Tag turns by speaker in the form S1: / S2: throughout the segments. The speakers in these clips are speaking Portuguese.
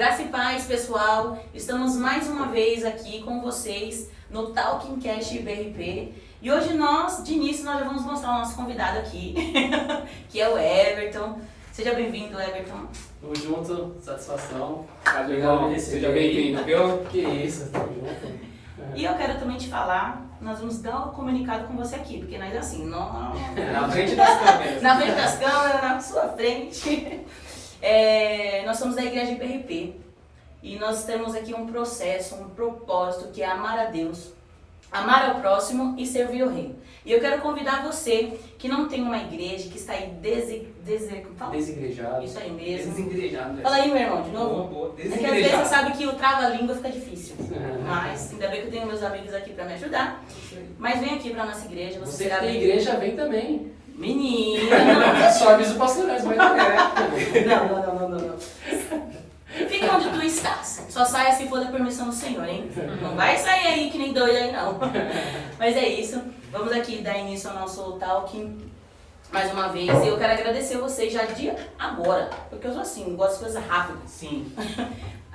S1: Graça e paz, pessoal. Estamos mais uma vez aqui com vocês no Talking Cast BRP. E hoje de início, nós já vamos mostrar o nosso convidado aqui, que é o Everton. Seja bem-vindo, Everton.
S2: Tamo junto, satisfação.
S3: Legal, seja bem-vindo, viu?
S2: Que isso, tamo junto.
S1: E eu quero também te falar, nós vamos dar um comunicado com você aqui, porque nós assim,
S3: Na frente das câmeras.
S1: na frente das câmeras, na sua frente. Nós somos da Igreja IBRP e nós temos aqui um processo, um propósito que é amar a Deus, amar ao próximo e servir o reino. E eu quero convidar você que não tem uma igreja, que está aí
S2: Desigrejado.
S1: Isso aí mesmo.
S3: Desengrejado.
S1: Fala aí, meu irmão, de novo.
S3: Boa,
S1: É que às vezes você
S3: desengrejado.
S1: sabe que o trava-língua fica difícil. Mas ainda bem que eu tenho meus amigos aqui para me ajudar. Mas vem aqui para nossa igreja, você
S2: Você que
S1: será
S2: tem
S1: bem-vindo.
S2: igreja, vem também.
S1: Menina!
S2: Só avisa o pastor, mas também.
S1: Não. Fica onde tu estás. Só saia se for da permissão do Senhor, hein? Não vai sair aí que nem doido aí, não. Mas é isso. Vamos aqui dar início ao nosso talking mais uma vez. E eu quero agradecer vocês já de agora. Porque eu sou assim, gosto de coisas rápidas.
S3: Sim.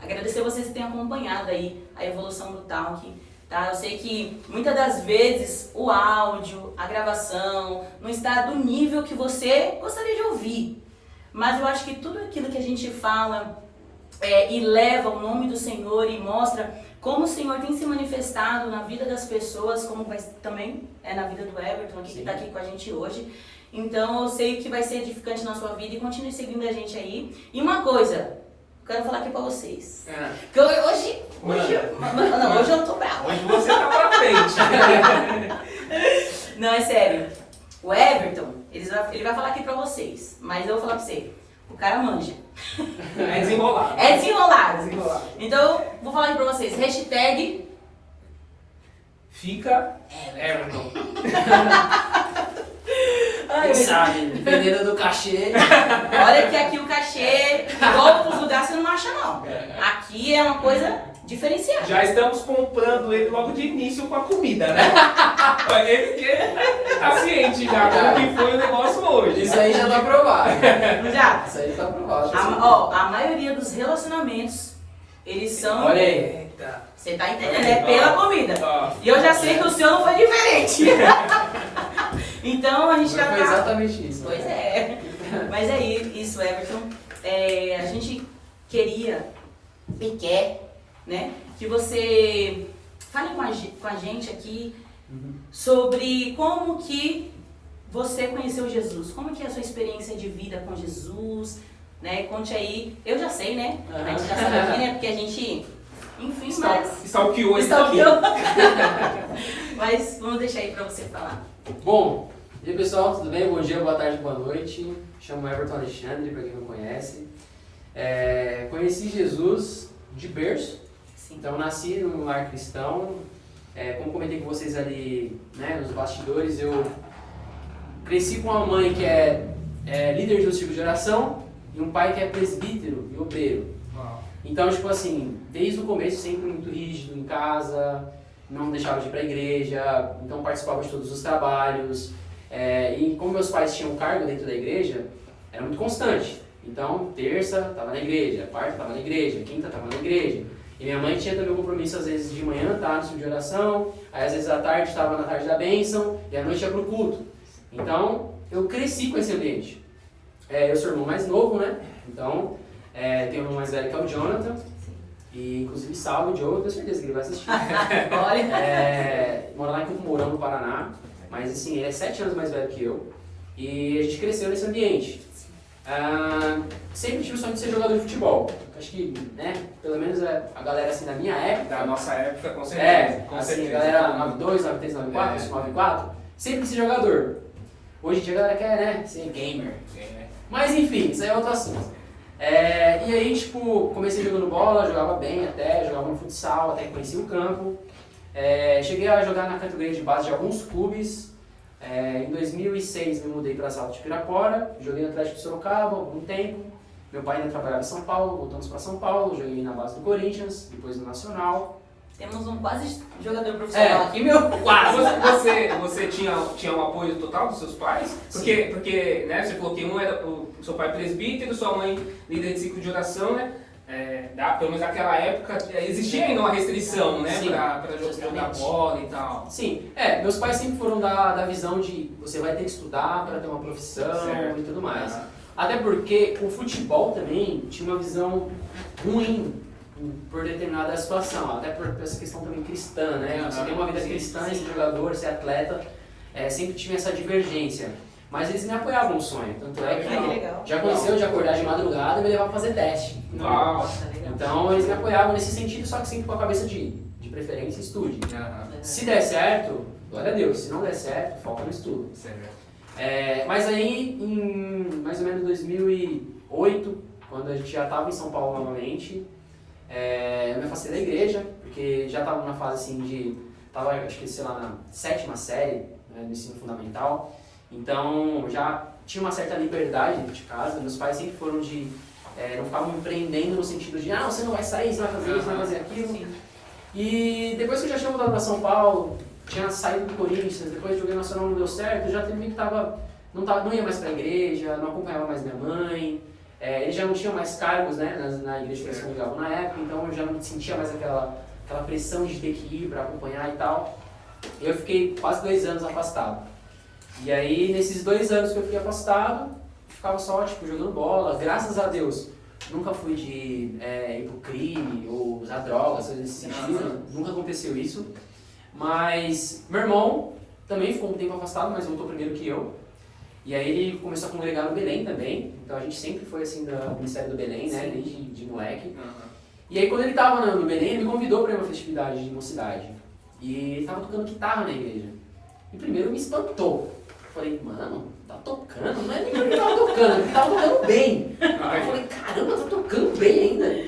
S1: Agradecer vocês que têm acompanhado aí a evolução do talking. Tá? Eu sei que muitas das vezes o áudio, a gravação não está do nível que você gostaria de ouvir. Mas eu acho que tudo aquilo que a gente fala e leva o nome do Senhor e mostra como o Senhor tem se manifestado na vida das pessoas, como vai também na vida do Everton, aqui, que está aqui com a gente hoje. Então eu sei que vai ser edificante na sua vida e continue seguindo a gente aí. E uma coisa, quero falar aqui pra vocês. Que hoje eu tô brava.
S3: Hoje você tá pra frente.
S1: Não, é sério. O Everton, ele vai falar aqui pra vocês, mas eu vou falar pra você. O cara manja.
S3: É desenrolado.
S1: É desenrolado.
S3: Desenrolado.
S1: Então, vou falar aqui pra vocês. Hashtag
S3: Fica Everton.
S1: Ai,
S2: Quem sabe, dependendo do cachê.
S1: olha que aqui o cachê, igual outros lugares, você não acha não. Aqui é uma coisa diferenciada.
S3: Já estamos comprando ele logo de início com a comida, né? Ele que tá ciente já como que foi o negócio hoje.
S2: Isso aí já tá aprovado.
S1: Já?
S2: Isso aí tá aprovado.
S1: A maioria dos relacionamentos, eles são...
S2: Olha aí.
S3: Eita.
S1: Você tá entendendo? É pela comida.
S3: Ó.
S1: E eu já sei que o seu não foi diferente. Então a gente já
S2: Foi
S1: tá...
S2: exatamente isso.
S1: Pois é. Mas é isso, Everton. A gente queria e quer, né, que você fale com a gente aqui sobre como que você conheceu Jesus. Como que é a sua experiência de vida com Jesus, né? Conte aí. Eu já sei, né? A gente já sabe aqui, né? Porque a gente... Enfim, mas...
S3: Stalkeou esse aqui.
S1: Stalkeou. Mas vamos deixar aí pra você falar.
S2: Bom, e aí pessoal, tudo bem? Bom dia, boa tarde, boa noite. Chamo Everton Alexandre, para quem não conhece. Conheci Jesus de berço,
S1: Sim.
S2: então nasci num lar cristão. Como comentei com vocês ali, né, nos bastidores, eu cresci com uma mãe que é líder de um círculo de oração e um pai que é presbítero e obreiro. Então, tipo assim, desde o começo sempre muito rígido em casa, não deixava de ir para a igreja, então participava de todos os trabalhos. E como meus pais tinham cargo dentro da igreja, era muito constante. Então, terça estava na igreja, quarta estava na igreja, quinta estava na igreja. E minha mãe tinha também o compromisso, às vezes, de manhã estar no círculo de oração, aí às vezes à tarde estava na tarde da bênção, e à noite ia para o culto. Então, eu cresci com esse ambiente. Eu sou o irmão mais novo, né? Então, tenho um irmão mais velho que é o Jonathan. E inclusive salve o Joe, eu tenho certeza que ele vai assistir.
S1: Olha.
S2: Mora lá em Campo Mourão, no Paraná. Mas assim, ele é 7 anos mais velho que eu. E a gente cresceu nesse ambiente. Sempre tive o sonho de ser jogador de futebol. Acho que, né, pelo menos a galera assim da minha época.
S3: Da nossa época, com certeza. Com
S2: assim,
S3: certeza.
S2: a galera 92, 93, 94, 94. Sempre quis ser jogador. Hoje em dia a galera quer, né, ser gamer. Mas enfim, isso aí é outro assunto. E aí, tipo, comecei jogando bola, jogava bem até, jogava no futsal, até que conheci o campo. Cheguei a jogar na categoria de base de alguns clubes. Em 2006 me mudei para Salto de Pirapora, joguei no Atlético de Sorocaba algum tempo. Meu pai ainda trabalhava em São Paulo, voltamos para São Paulo, joguei na base do Corinthians, depois no Nacional.
S1: Temos um quase jogador profissional aqui, meu.
S2: Quase!
S3: Você tinha um apoio total dos seus pais? Porque né, você falou que o seu pai presbítero, sua mãe líder de ciclo de oração, né? pelo menos naquela época, existia ainda uma restrição, né?
S2: Sim,
S3: Pra jogar
S1: justamente.
S3: bola e tal.
S2: Sim, meus pais sempre foram da visão de você vai ter que estudar para ter uma profissão
S3: Certo.
S2: e tudo mais.
S3: Ah.
S2: Até porque o futebol também tinha uma visão ruim por determinada situação, até por essa questão também cristã, né? Você tem uma vida cristã, ser jogador, ser atleta, sempre tinha essa divergência. Mas eles me apoiavam no sonho, tanto é que
S1: Que legal.
S2: já aconteceu de acordar de madrugada e me levar pra fazer teste.
S3: Uau.
S1: Nossa, legal.
S2: Então eles me apoiavam nesse sentido, só que sempre com a cabeça de preferência estude.
S3: Aham.
S2: Se der certo, glória a Deus. Se não der certo, foca no estudo.
S3: Certo.
S2: Mas aí, em mais ou menos 2008, quando a gente já estava em São Paulo novamente, eu me afastei da igreja, porque já estava numa fase assim de... Estava, acho que, sei lá, na 7ª série, né, do ensino fundamental. Então, já tinha uma certa liberdade dentro de casa. Meus pais sempre foram de... não ficavam me prendendo no sentido de você não vai sair, você vai fazer isso, você vai fazer aquilo.
S1: Sim.
S2: E depois que eu já tinha voltado para São Paulo, tinha saído do Corinthians, depois joguei Nacional, não deu certo, eu já vi que não ia mais para a igreja, não acompanhava mais minha mãe, eles já não tinham mais cargos, né, na igreja que eles congregavam na época, então eu já não sentia mais aquela pressão de ter que ir para acompanhar e tal. Eu fiquei quase 2 anos afastado. E aí, nesses 2 anos que eu fiquei afastado, ficava só, tipo, jogando bola, graças a Deus. Nunca fui de ir pro crime ou usar drogas, coisas nesse sentido, nunca aconteceu isso. Mas meu irmão também ficou um tempo afastado, mas voltou primeiro que eu. E aí ele começou a congregar no Belém também, então a gente sempre foi assim do Ministério do Belém, né, desde de moleque. E aí quando ele estava no Belém, ele me convidou para ir uma festividade de mocidade. E ele estava tocando guitarra na igreja. E primeiro me espantou. Falei, mano, tá tocando? Não é nem porque ele tava tocando, ele tava tocando bem. Aí eu falei, caramba, tá tocando bem ainda.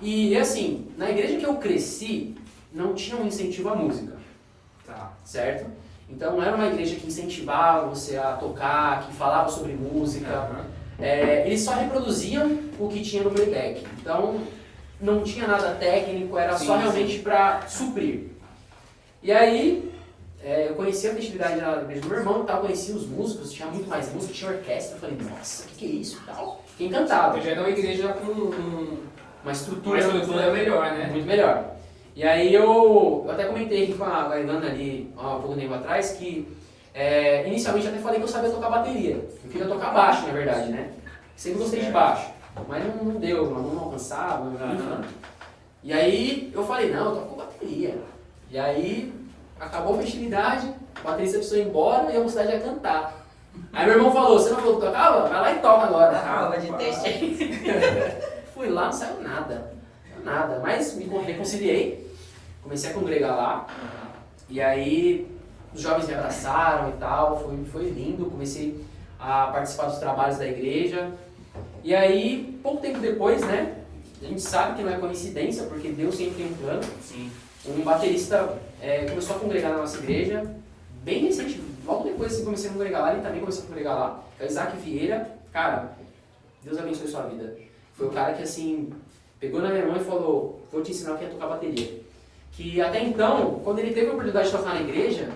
S2: E assim, na igreja que eu cresci, não tinha um incentivo à música,
S3: Tá.
S2: certo? Então não era uma igreja que incentivava você a tocar, que falava sobre música. Eles só reproduziam o que tinha no playback. Então não tinha nada técnico, era só realmente para suprir. E aí, eu conheci a festividade da igreja do meu irmão, conheci os músicos, tinha muito mais música, tinha orquestra. Eu falei, nossa, o que é isso e tal? Fiquei encantado.
S3: Eu já era uma igreja com
S2: Uma estrutura
S3: melhor, né?
S2: muito melhor. E aí eu até comentei aqui com a Ivana ali há pouco tempo atrás que inicialmente até falei que eu sabia tocar bateria. Eu queria tocar baixo, na verdade, né? Sempre gostei de baixo, mas não deu, não alcançava, enfim. E aí eu falei, não, eu toco bateria. E aí acabou a festividade, o baterista precisou ir embora e a mocidade ia cantar. Aí meu irmão falou, você não falou que tocava? Vai lá e toca agora.
S1: Prova de teste aí.
S2: Fui lá, não saiu nada. Nada, mas me reconciliei, comecei a congregar lá, e aí os jovens me abraçaram e tal, foi lindo, comecei a participar dos trabalhos da igreja, e aí, pouco tempo depois, né, a gente sabe que não é coincidência, porque Deus sempre tem um plano.
S3: Sim.
S2: Um baterista começou a congregar na nossa igreja, bem recente, logo depois que comecei a congregar lá, ele também começou a congregar lá, que é o Isaac Vieira. Cara, Deus abençoe sua vida. Foi o cara que assim, pegou na minha mão e falou, vou te ensinar o que é tocar bateria. Que até então, quando ele teve a oportunidade de tocar na igreja,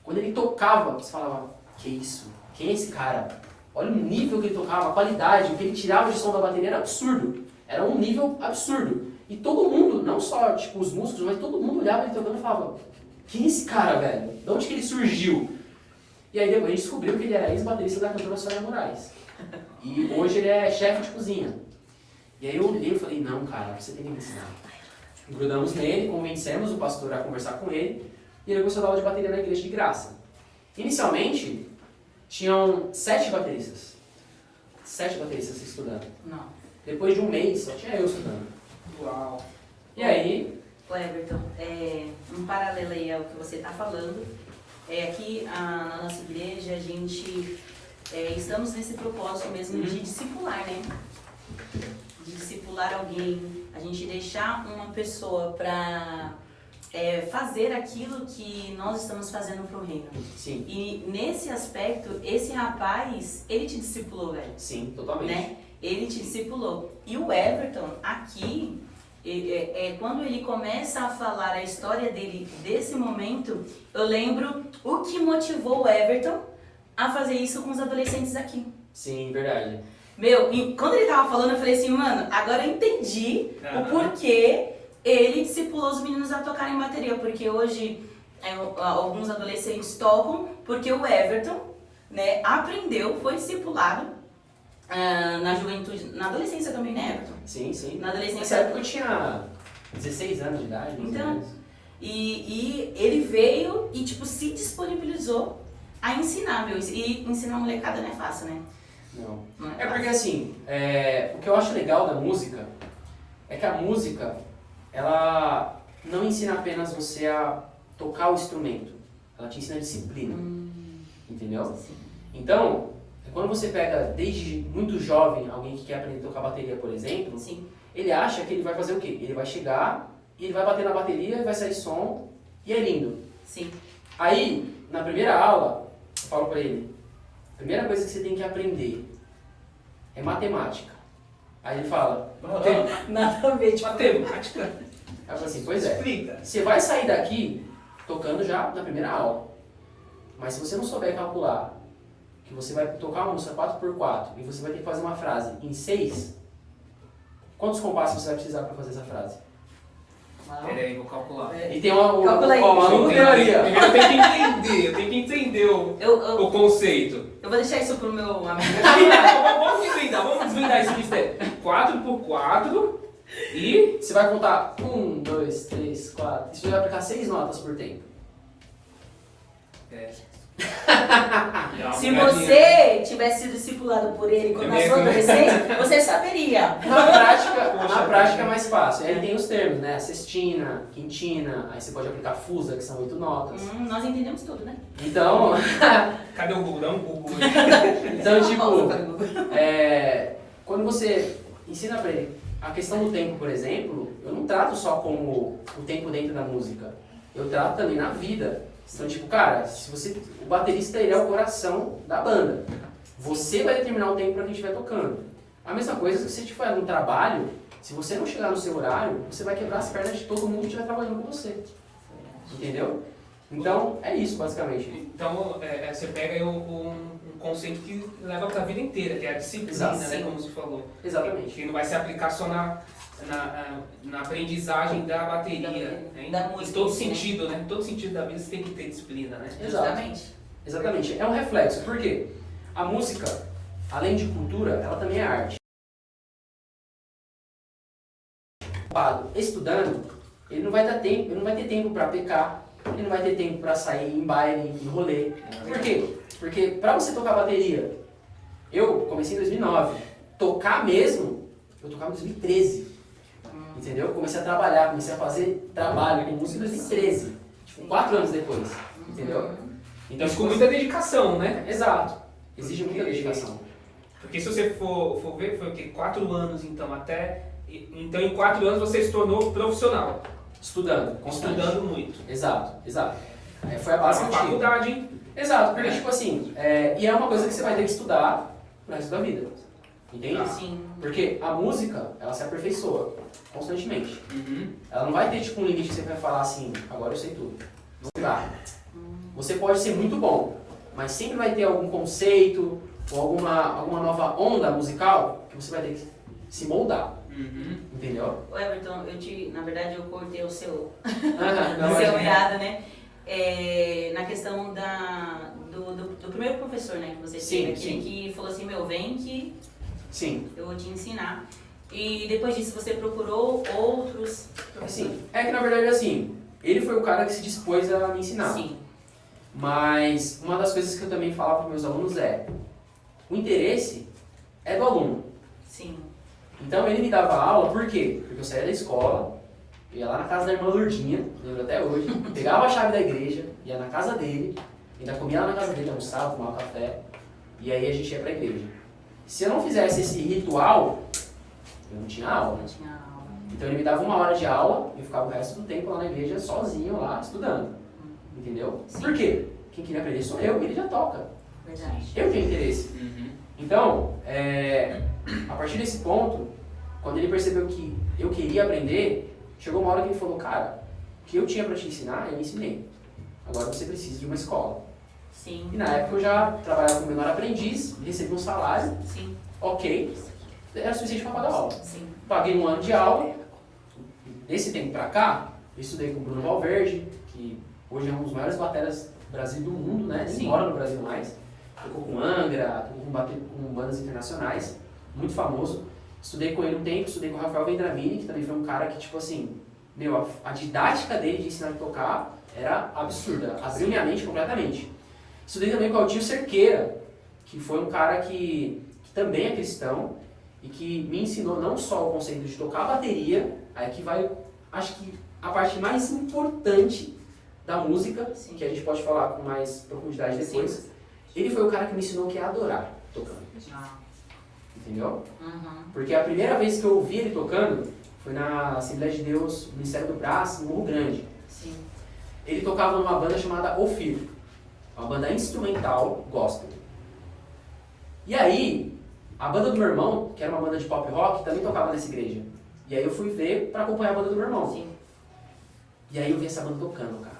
S2: quando ele tocava, você falava, que isso? Quem é esse cara? Olha o nível que ele tocava, a qualidade, o que ele tirava de som da bateria era absurdo. Era um nível absurdo. E todo mundo, não só tipo, os músicos, mas todo mundo olhava ele tocando e falava, quem é esse cara, velho? De onde que ele surgiu? E aí depois a gente descobriu que ele era ex-baterista da cantora Sônia Moraes. E hoje ele é chefe de cozinha. E aí eu olhei e falei, não, cara, você tem que me ensinar. Grudamos nele, convencemos o pastor a conversar com ele, e ele começou a dar aula de bateria na igreja de graça. Inicialmente, tinham 7 bateristas. 7 bateristas estudando.
S1: Não.
S2: Depois de um mês, só tinha eu estudando.
S3: Uau.
S2: E aí...
S1: Ô Everton, um paralelo aí ao que você está falando, aqui na nossa igreja a gente estamos nesse propósito mesmo de discipular, né? De discipular alguém, a gente deixar uma pessoa para fazer aquilo que nós estamos fazendo pro reino.
S2: Sim.
S1: E nesse aspecto, esse rapaz, ele te discipulou, velho.
S2: Sim, totalmente.
S1: Né? Ele te discipulou. E o Everton, aqui, quando ele começa a falar a história dele desse momento, eu lembro o que motivou o Everton a fazer isso com os adolescentes aqui.
S2: Sim, verdade.
S1: Meu, e quando ele tava falando, eu falei assim, mano, agora eu entendi o porquê ele discipulou os meninos a tocarem bateria. Porque hoje alguns adolescentes tocam porque o Everton, né, aprendeu, foi discipulado na juventude, na adolescência também, né, Everton?
S2: Sim, sim.
S1: Na
S2: Nessa
S1: adolescência.
S2: época eu tinha 16 anos de idade. mais ou
S1: Então,
S2: menos.
S1: e ele veio e, tipo, se disponibilizou a ensinar, meu. E ensinar a molecada não é fácil, né?
S2: Não.
S1: Não
S2: É
S1: fácil.
S2: porque assim, o que eu acho legal da música é que a música, ela não ensina apenas você a tocar o instrumento, ela te ensina a disciplina, entendeu?
S1: Sim.
S2: Então, quando você pega desde muito jovem alguém que quer aprender a tocar bateria, por exemplo,
S1: Sim.
S2: ele acha que ele vai fazer o quê? Ele vai chegar e ele vai bater na bateria, vai sair som e é lindo.
S1: Sim.
S2: Aí, na primeira aula, eu falo pra ele, a primeira coisa que você tem que aprender é matemática. Aí ele fala,
S1: Nada a ver, tipo,
S3: Matemática?
S2: aí eu falo assim, pois é,
S3: Explica.
S2: você vai sair daqui tocando já na primeira aula. Mas se você não souber calcular que você vai tocar uma música 4x4 e você vai ter que fazer uma frase em 6, quantos compassos você vai precisar para fazer essa frase?
S3: Peraí, vou calcular.
S2: E tem uma
S1: Calcula aí.
S2: teoria.
S3: Eu tenho que entender o conceito.
S1: Eu vou deixar isso pro meu amigo.
S3: Vamos desvendar esse mistério. 4x4 e...
S2: Você vai contar 1, 2, 3, 4. E você vai aplicar 6 notas por tempo.
S1: Se você tivesse sido discipulado por ele quando na sua adolescência, você saberia.
S2: Na prática é mais fácil. Aí tem os termos, né? Sextina, quintina, aí você pode aplicar fusa, que são 8 notas.
S1: Nós entendemos tudo, né?
S2: Então,
S3: Cadê o Google? Dá um Google.
S2: então
S1: Pausa
S2: tipo,
S1: para o Google.
S2: quando você ensina pra ele a questão do tempo, por exemplo, eu não trato só como o tempo dentro da música. Eu trato também na vida. Então, tipo, cara, se você, o baterista ele é o coração da banda. Você vai determinar o tempo para quem estiver tocando. A mesma coisa se você estiver no trabalho, se você não chegar no seu horário, você vai quebrar as pernas de todo mundo que estiver trabalhando com você. Entendeu? Então, é isso, basicamente.
S3: Então, você pega aí um conceito que leva para a vida inteira, que é a disciplina,
S2: Exato.
S3: né? Como você falou.
S2: Exatamente.
S3: Que não vai se aplicar só na aprendizagem da bateria. Né?
S1: Da
S3: Em
S1: música
S3: todo
S1: em si, né?
S3: sentido, né? Em todo sentido da vida você tem que ter disciplina, né?
S1: Justamente.
S2: Exatamente. É um reflexo. Por quê? A música, além de cultura, ela também é arte. Estudando, ele não vai ter tempo para pecar, ele não vai ter tempo para sair em baile, em rolê. Por quê? Porque para você tocar bateria, eu comecei em 2009. Tocar mesmo, eu tocava em 2013. Entendeu? Comecei a trabalhar, comecei a fazer trabalho com música em 2013. Tipo, 4 anos depois. Entendeu? Então,
S3: Mas com muita dedicação, né?
S2: Exato. Exige muita dedicação.
S3: Porque se você for ver, foi o quê? 4 anos então, então em 4 anos você se tornou profissional.
S2: Estudando, constante.
S3: Estudando muito.
S2: Exato. Foi a
S3: É
S2: base
S3: uma
S2: que eu tive.
S3: faculdade, hein?
S2: Exato, porque tipo assim, e é uma coisa que você vai ter que estudar pro resto da vida. Entende?
S1: Sim.
S2: Porque a música, ela se aperfeiçoa constantemente.
S3: Uhum.
S2: Ela não vai ter tipo um limite que você vai falar assim, agora eu sei tudo. Não dá. Você pode ser muito bom, mas sempre vai ter algum conceito ou alguma nova onda musical que você vai ter que se moldar.
S3: Uhum.
S2: Entendeu?
S1: Ô Everton, na verdade eu cortei o seu
S2: Não,
S1: seu
S2: mas-
S1: olhada, né? Na questão do primeiro professor, né, que você
S2: Sim,
S1: teve, aquele
S2: sim.
S1: que falou assim, meu, vem que
S2: Sim.
S1: eu vou te ensinar. E depois disso você procurou outros professores?
S2: Assim, é que na verdade assim, ele foi o cara que se dispôs a me ensinar.
S1: Sim.
S2: Mas uma das coisas que eu também falava para meus alunos é, o interesse é do aluno.
S1: Sim.
S2: Então ele me dava aula, por quê? Porque eu saía da escola, ia lá na casa da irmã Lourdinha, lembro até hoje, pegava a chave da igreja, ia na casa dele, ainda comia lá na casa dele, almoçava, tomava café, e aí a gente ia pra igreja. Se eu não fizesse esse ritual, eu não tinha aula.
S1: Eu tinha aula.
S2: Então ele me dava 1 hora de aula e eu ficava o resto do tempo lá na igreja sozinho lá estudando. Entendeu?
S1: Sim.
S2: Por quê? Quem queria aprender sou eu, ele já toca.
S1: Verdade.
S2: Eu tenho interesse.
S3: Uhum.
S2: Então, a partir desse ponto, quando ele percebeu que eu queria aprender, chegou uma hora que ele falou, cara, o que eu tinha pra te ensinar, eu ensinei. Agora você precisa de uma escola.
S1: Sim.
S2: E na época eu já trabalhava como menor aprendiz, recebi um salário,
S1: Sim.
S2: ok, era suficiente para pagar a aula.
S1: Sim.
S2: Paguei um ano de aula. Desse tempo pra cá, eu estudei com o Bruno Valverde, que hoje é um dos maiores bateras do Brasil do mundo, né? Nem
S1: Sim.
S2: mora no Brasil mais. Tocou com Angra, tocou com bandas internacionais, muito famoso. Estudei com ele um tempo, estudei com o Rafael Vendramini, que também foi um cara que, tipo assim, meu, a didática dele de ensinar a tocar era absurda, abriu minha mente completamente. Estudei também com o Altinho Cerqueira, que foi um cara que também é cristão e que me ensinou não só o conceito de tocar a bateria, aí que vai, acho que a parte mais importante da música,
S1: Sim.
S2: que a gente pode falar com mais profundidade depois.
S1: Sim.
S2: Ele foi o cara que me ensinou o que é adorar tocando,
S1: Ah.
S2: entendeu?
S1: Uhum.
S2: Porque a primeira vez que eu ouvi ele tocando foi na Assembleia de Deus, no Ministério do Brás, no Morro Grande.
S1: Sim.
S2: Ele tocava numa banda chamada Ofir, uma banda instrumental gospel. E aí, a banda do meu irmão, que era uma banda de pop rock, também tocava nessa igreja. E aí eu fui ver pra acompanhar a banda do meu irmão.
S1: Sim.
S2: E aí eu vi essa banda tocando, cara.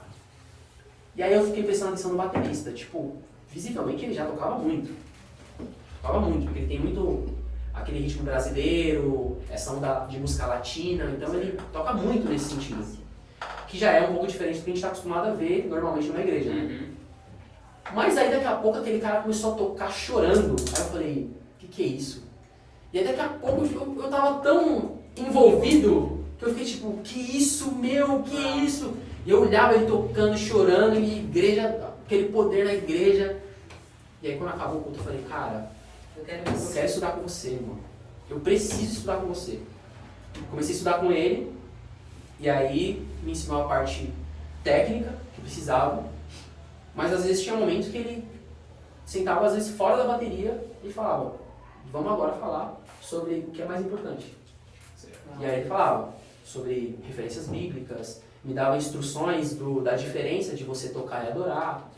S2: E aí eu fiquei prestando atenção no baterista. Tipo, visivelmente ele já tocava muito. Tocava muito, porque ele tem muito aquele ritmo brasileiro, essa onda de música latina, então ele toca muito nesse sentido. Que já é um pouco diferente do que a gente está acostumado a ver normalmente numa igreja, né? Mas aí daqui a pouco aquele cara começou a tocar chorando. Aí eu falei, o que é isso? E aí daqui a pouco eu tava tão envolvido que eu fiquei tipo, que isso, meu, que isso? E eu olhava ele tocando, chorando, e igreja, aquele poder na igreja. E aí quando acabou o culto eu falei, cara,
S1: Eu quero
S2: eu
S1: isso.
S2: quero estudar com você, mano. Eu preciso estudar com você. Comecei a estudar com ele, e aí me ensinou a parte técnica que eu precisava, mas às vezes tinha momentos que ele sentava às vezes fora da bateria e falava, vamos agora falar sobre o que é mais importante. E aí ele falava sobre referências bíblicas, me dava instruções da diferença de você tocar e adorar.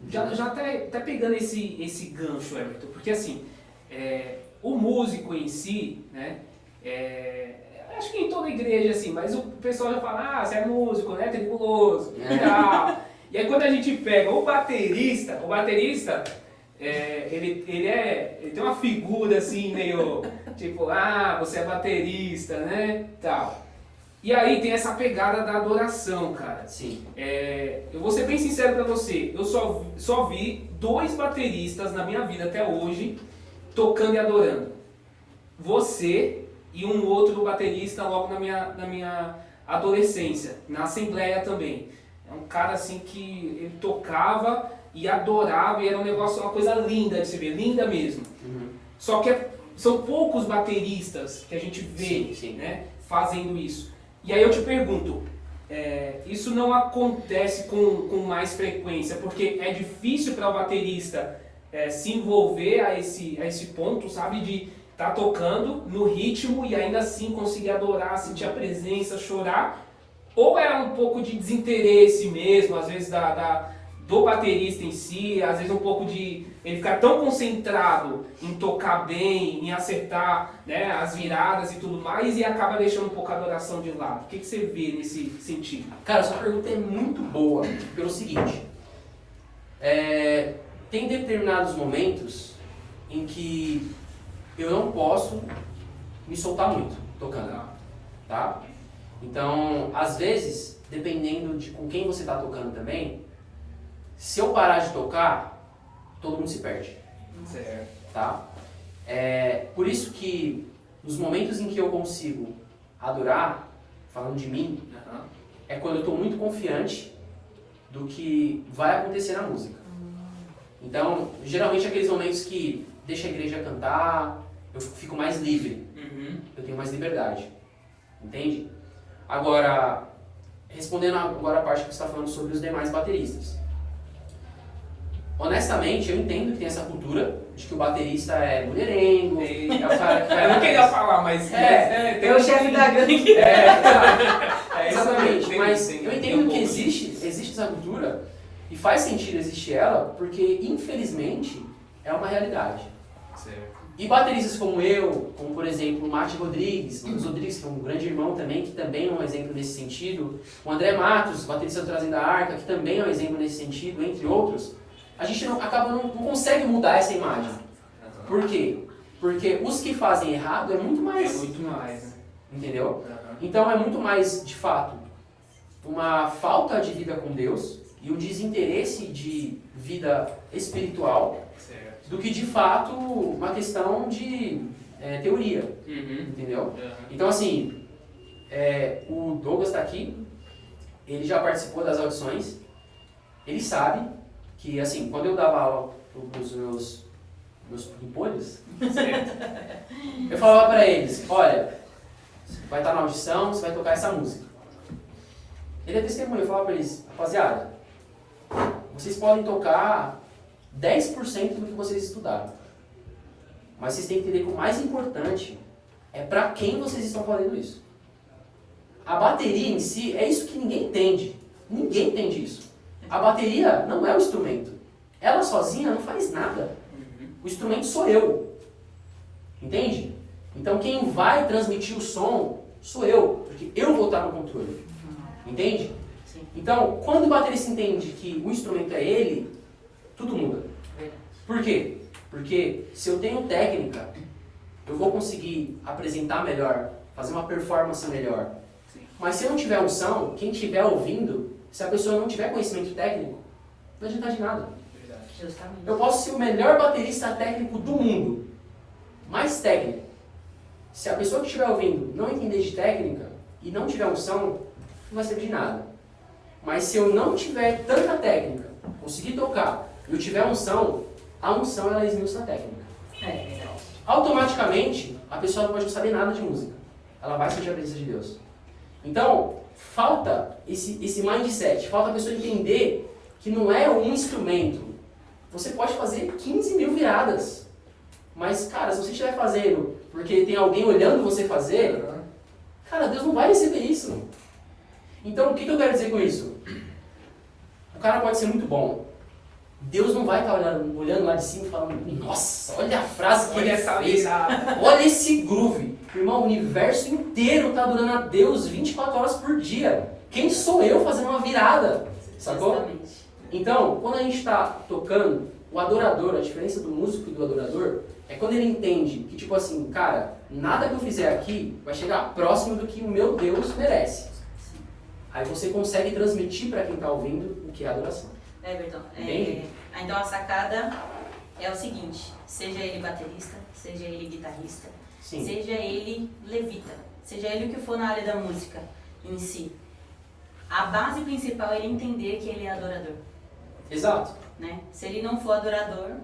S3: Já até pegando esse gancho, Everton, porque assim, o músico em si, né, acho que em toda igreja assim, mas o pessoal já fala, você é músico, né, tribuloso, e tal. E aí quando a gente pega o baterista, ele tem uma figura assim, meio tipo, você é baterista, né, tal. E aí tem essa pegada da adoração, cara.
S2: Sim.
S3: Eu vou ser bem sincero pra você, eu só vi 2 bateristas na minha vida até hoje tocando e adorando. Você e um outro baterista logo na minha adolescência, na Assembleia também. É um cara assim que ele tocava e adorava e era um negócio, uma coisa linda de se ver, linda mesmo.
S2: Uhum.
S3: Só que são poucos bateristas que a gente vê,
S2: Sim.
S3: né, fazendo isso. E aí eu te pergunto, isso não acontece com mais frequência, porque é difícil para o baterista se envolver a esse ponto, sabe, de estar tocando no ritmo e ainda assim conseguir adorar, sentir a presença, chorar, ou é um pouco de desinteresse mesmo, às vezes do baterista em si, às vezes um pouco de ele ficar tão concentrado em tocar bem, em acertar, né, as viradas e tudo mais, e acaba deixando um pouco a adoração de lado. O que você vê nesse sentido?
S2: Cara, sua pergunta é muito boa, pelo seguinte, tem determinados momentos em que eu não posso me soltar muito tocando, tá? Então, às vezes, dependendo de com quem você está tocando também, se eu parar de tocar, todo mundo se perde,
S3: Certo.
S2: tá? Por isso que nos momentos em que eu consigo adorar, falando de mim, é quando eu estou muito confiante do que vai acontecer na música. Então, geralmente aqueles momentos que deixa a igreja cantar, eu fico mais livre, eu tenho mais liberdade, entende? Agora, respondendo agora a parte que você está falando sobre os demais bateristas. Honestamente, eu entendo que tem essa cultura de que o baterista é mulherengo, é o cara que
S3: Eu não queria falar, mas...
S1: É o chefe da gangue.
S2: Exatamente,
S3: Tem-
S2: mas
S3: tem-
S2: eu
S3: tem
S2: entendo
S3: um
S2: que
S3: pouco
S2: existe essa cultura e faz sentido existir ela, porque infelizmente é uma realidade.
S3: Certo.
S2: E bateristas como eu, como por exemplo o Mati Rodrigues, o Luiz Rodrigues, que é um grande irmão também, que também é um exemplo nesse sentido, o André Matos, baterista do Trazendo a Arca, que também é um exemplo nesse sentido, entre outros, a gente não consegue mudar essa imagem. Por quê? Porque os que fazem errado é muito
S3: É
S2: mais,
S3: muito mais, né?
S2: entendeu?
S3: Aham.
S2: Então é muito mais, de fato, uma falta de vida com Deus e um desinteresse de vida espiritual
S3: Certo.
S2: do que, de fato, uma questão de teoria,
S3: Uhum.
S2: entendeu?
S3: Aham.
S2: Então, assim, o Douglas está aqui, ele já participou das audições, ele sabe que, assim, quando eu dava aula para os meus pimpolhos,
S3: Certo.
S2: eu falava para eles, olha, vai estar na audição, você vai tocar essa música. Ele é testemunho, eu falava para eles, rapaziada, vocês podem tocar 10% do que vocês estudaram. Mas vocês têm que entender que o mais importante é para quem vocês estão fazendo isso. A bateria em si é isso que ninguém entende. Ninguém entende isso. A bateria não é o instrumento. Ela sozinha não faz nada. O instrumento sou eu. Entende? Então quem vai transmitir o som sou eu, porque eu vou estar no controle. Entende?
S1: Sim.
S2: Então, quando o baterista entende que o instrumento é ele, tudo muda.
S1: Verdade.
S2: Por quê? Porque se eu tenho técnica, eu vou conseguir apresentar melhor, fazer uma performance melhor.
S3: Sim.
S2: Mas se eu não tiver unção, quem estiver ouvindo, se a pessoa não tiver conhecimento técnico, não adianta de nada.
S3: Verdade.
S1: Justamente.
S2: Eu posso ser o melhor baterista técnico do mundo, mais técnico. Se a pessoa que estiver ouvindo não entender de técnica e não tiver unção, não vai servir de nada. Mas se eu não tiver tanta técnica, conseguir tocar, e eu tiver unção, a unção ela esmiuça a técnica.
S1: É verdade.
S2: Automaticamente, a pessoa não pode não saber nada de música. Ela vai sentir a presença de Deus. Então, falta esse mindset, falta a pessoa entender que não é um instrumento. Você pode fazer 15 mil viradas. Mas, cara, se você estiver fazendo porque tem alguém olhando você fazer, cara, Deus não vai receber isso. Então, o que eu quero dizer com isso? O cara pode ser muito bom. Deus não vai estar olhando lá de cima e falando, nossa, olha a frase que
S3: Olha
S2: ele
S3: essa
S2: fez.
S3: virada.
S2: Olha esse groove. Irmão, o universo inteiro está adorando a Deus 24 horas por dia. Quem sou eu fazendo uma virada? Sacou?
S1: Justamente.
S2: Então, quando a gente está tocando, o adorador, a diferença do músico e do adorador, é quando ele entende que, tipo assim, cara, nada que eu fizer aqui vai chegar próximo do que o meu Deus merece. Aí você consegue transmitir para quem está ouvindo o que é adoração.
S1: Everton,
S2: Entende?
S1: então a sacada é o seguinte, seja ele baterista, seja ele guitarrista,
S2: Sim.
S1: seja ele levita, seja ele o que for na área da música em si, a base principal é ele entender que ele é adorador,
S2: Exato.
S1: né? Se ele não for adorador,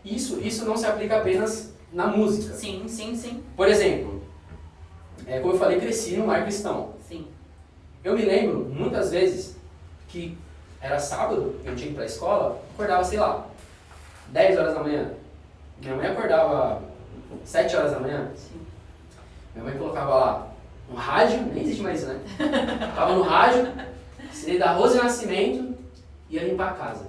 S2: Isso não se aplica apenas na música.
S1: sim, sim, sim,
S2: Por exemplo, como eu falei, cresci no lar cristão.
S1: sim,
S2: Eu me lembro, muitas vezes, que era sábado, eu tinha que ir para a escola, acordava, sei lá, 10 horas da manhã. Minha mãe acordava 7 horas da manhã.
S1: sim.
S2: Minha mãe colocava lá no rádio, nem existe mais isso, né? Tava no rádio, CD da Rose Nascimento, ia limpar a casa.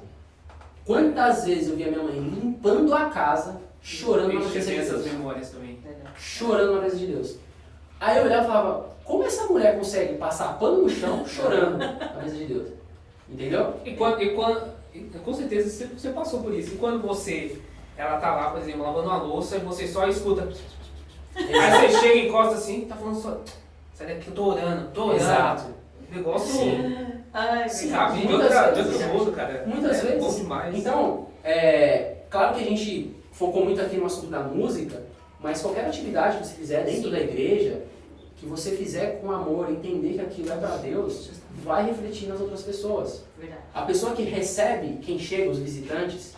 S2: Quantas vezes eu via minha mãe limpando a casa, chorando na
S3: Eu
S2: presença de
S3: tenho essas
S2: Deus.
S3: memórias também.
S1: Verdade.
S2: Chorando na presença de Deus. Aí eu olhava e falava, como essa mulher consegue passar pano no chão chorando na presença de Deus? Entendeu?
S3: Com certeza você passou por isso. E quando ela tá lá, por exemplo, lavando uma louça e você só escuta. Aí você chega e encosta assim, tá falando só. Sai daqui, eu tô orando.
S2: Exato.
S3: Negócio.
S2: Sim.
S1: Ai,
S2: Sim.
S3: Sabe, de
S2: Muitas
S3: outro
S2: vezes.
S3: mundo, cara.
S2: Muitas
S3: É
S2: vezes.
S3: bom demais.
S2: Então, claro que a gente focou muito aqui no assunto da música, mas qualquer atividade que você fizer dentro
S1: Sim.
S2: da igreja, que você fizer com amor, entender que aquilo é para Deus, vai refletir nas outras pessoas.
S1: verdade.
S2: A pessoa que recebe, quem chega, os visitantes,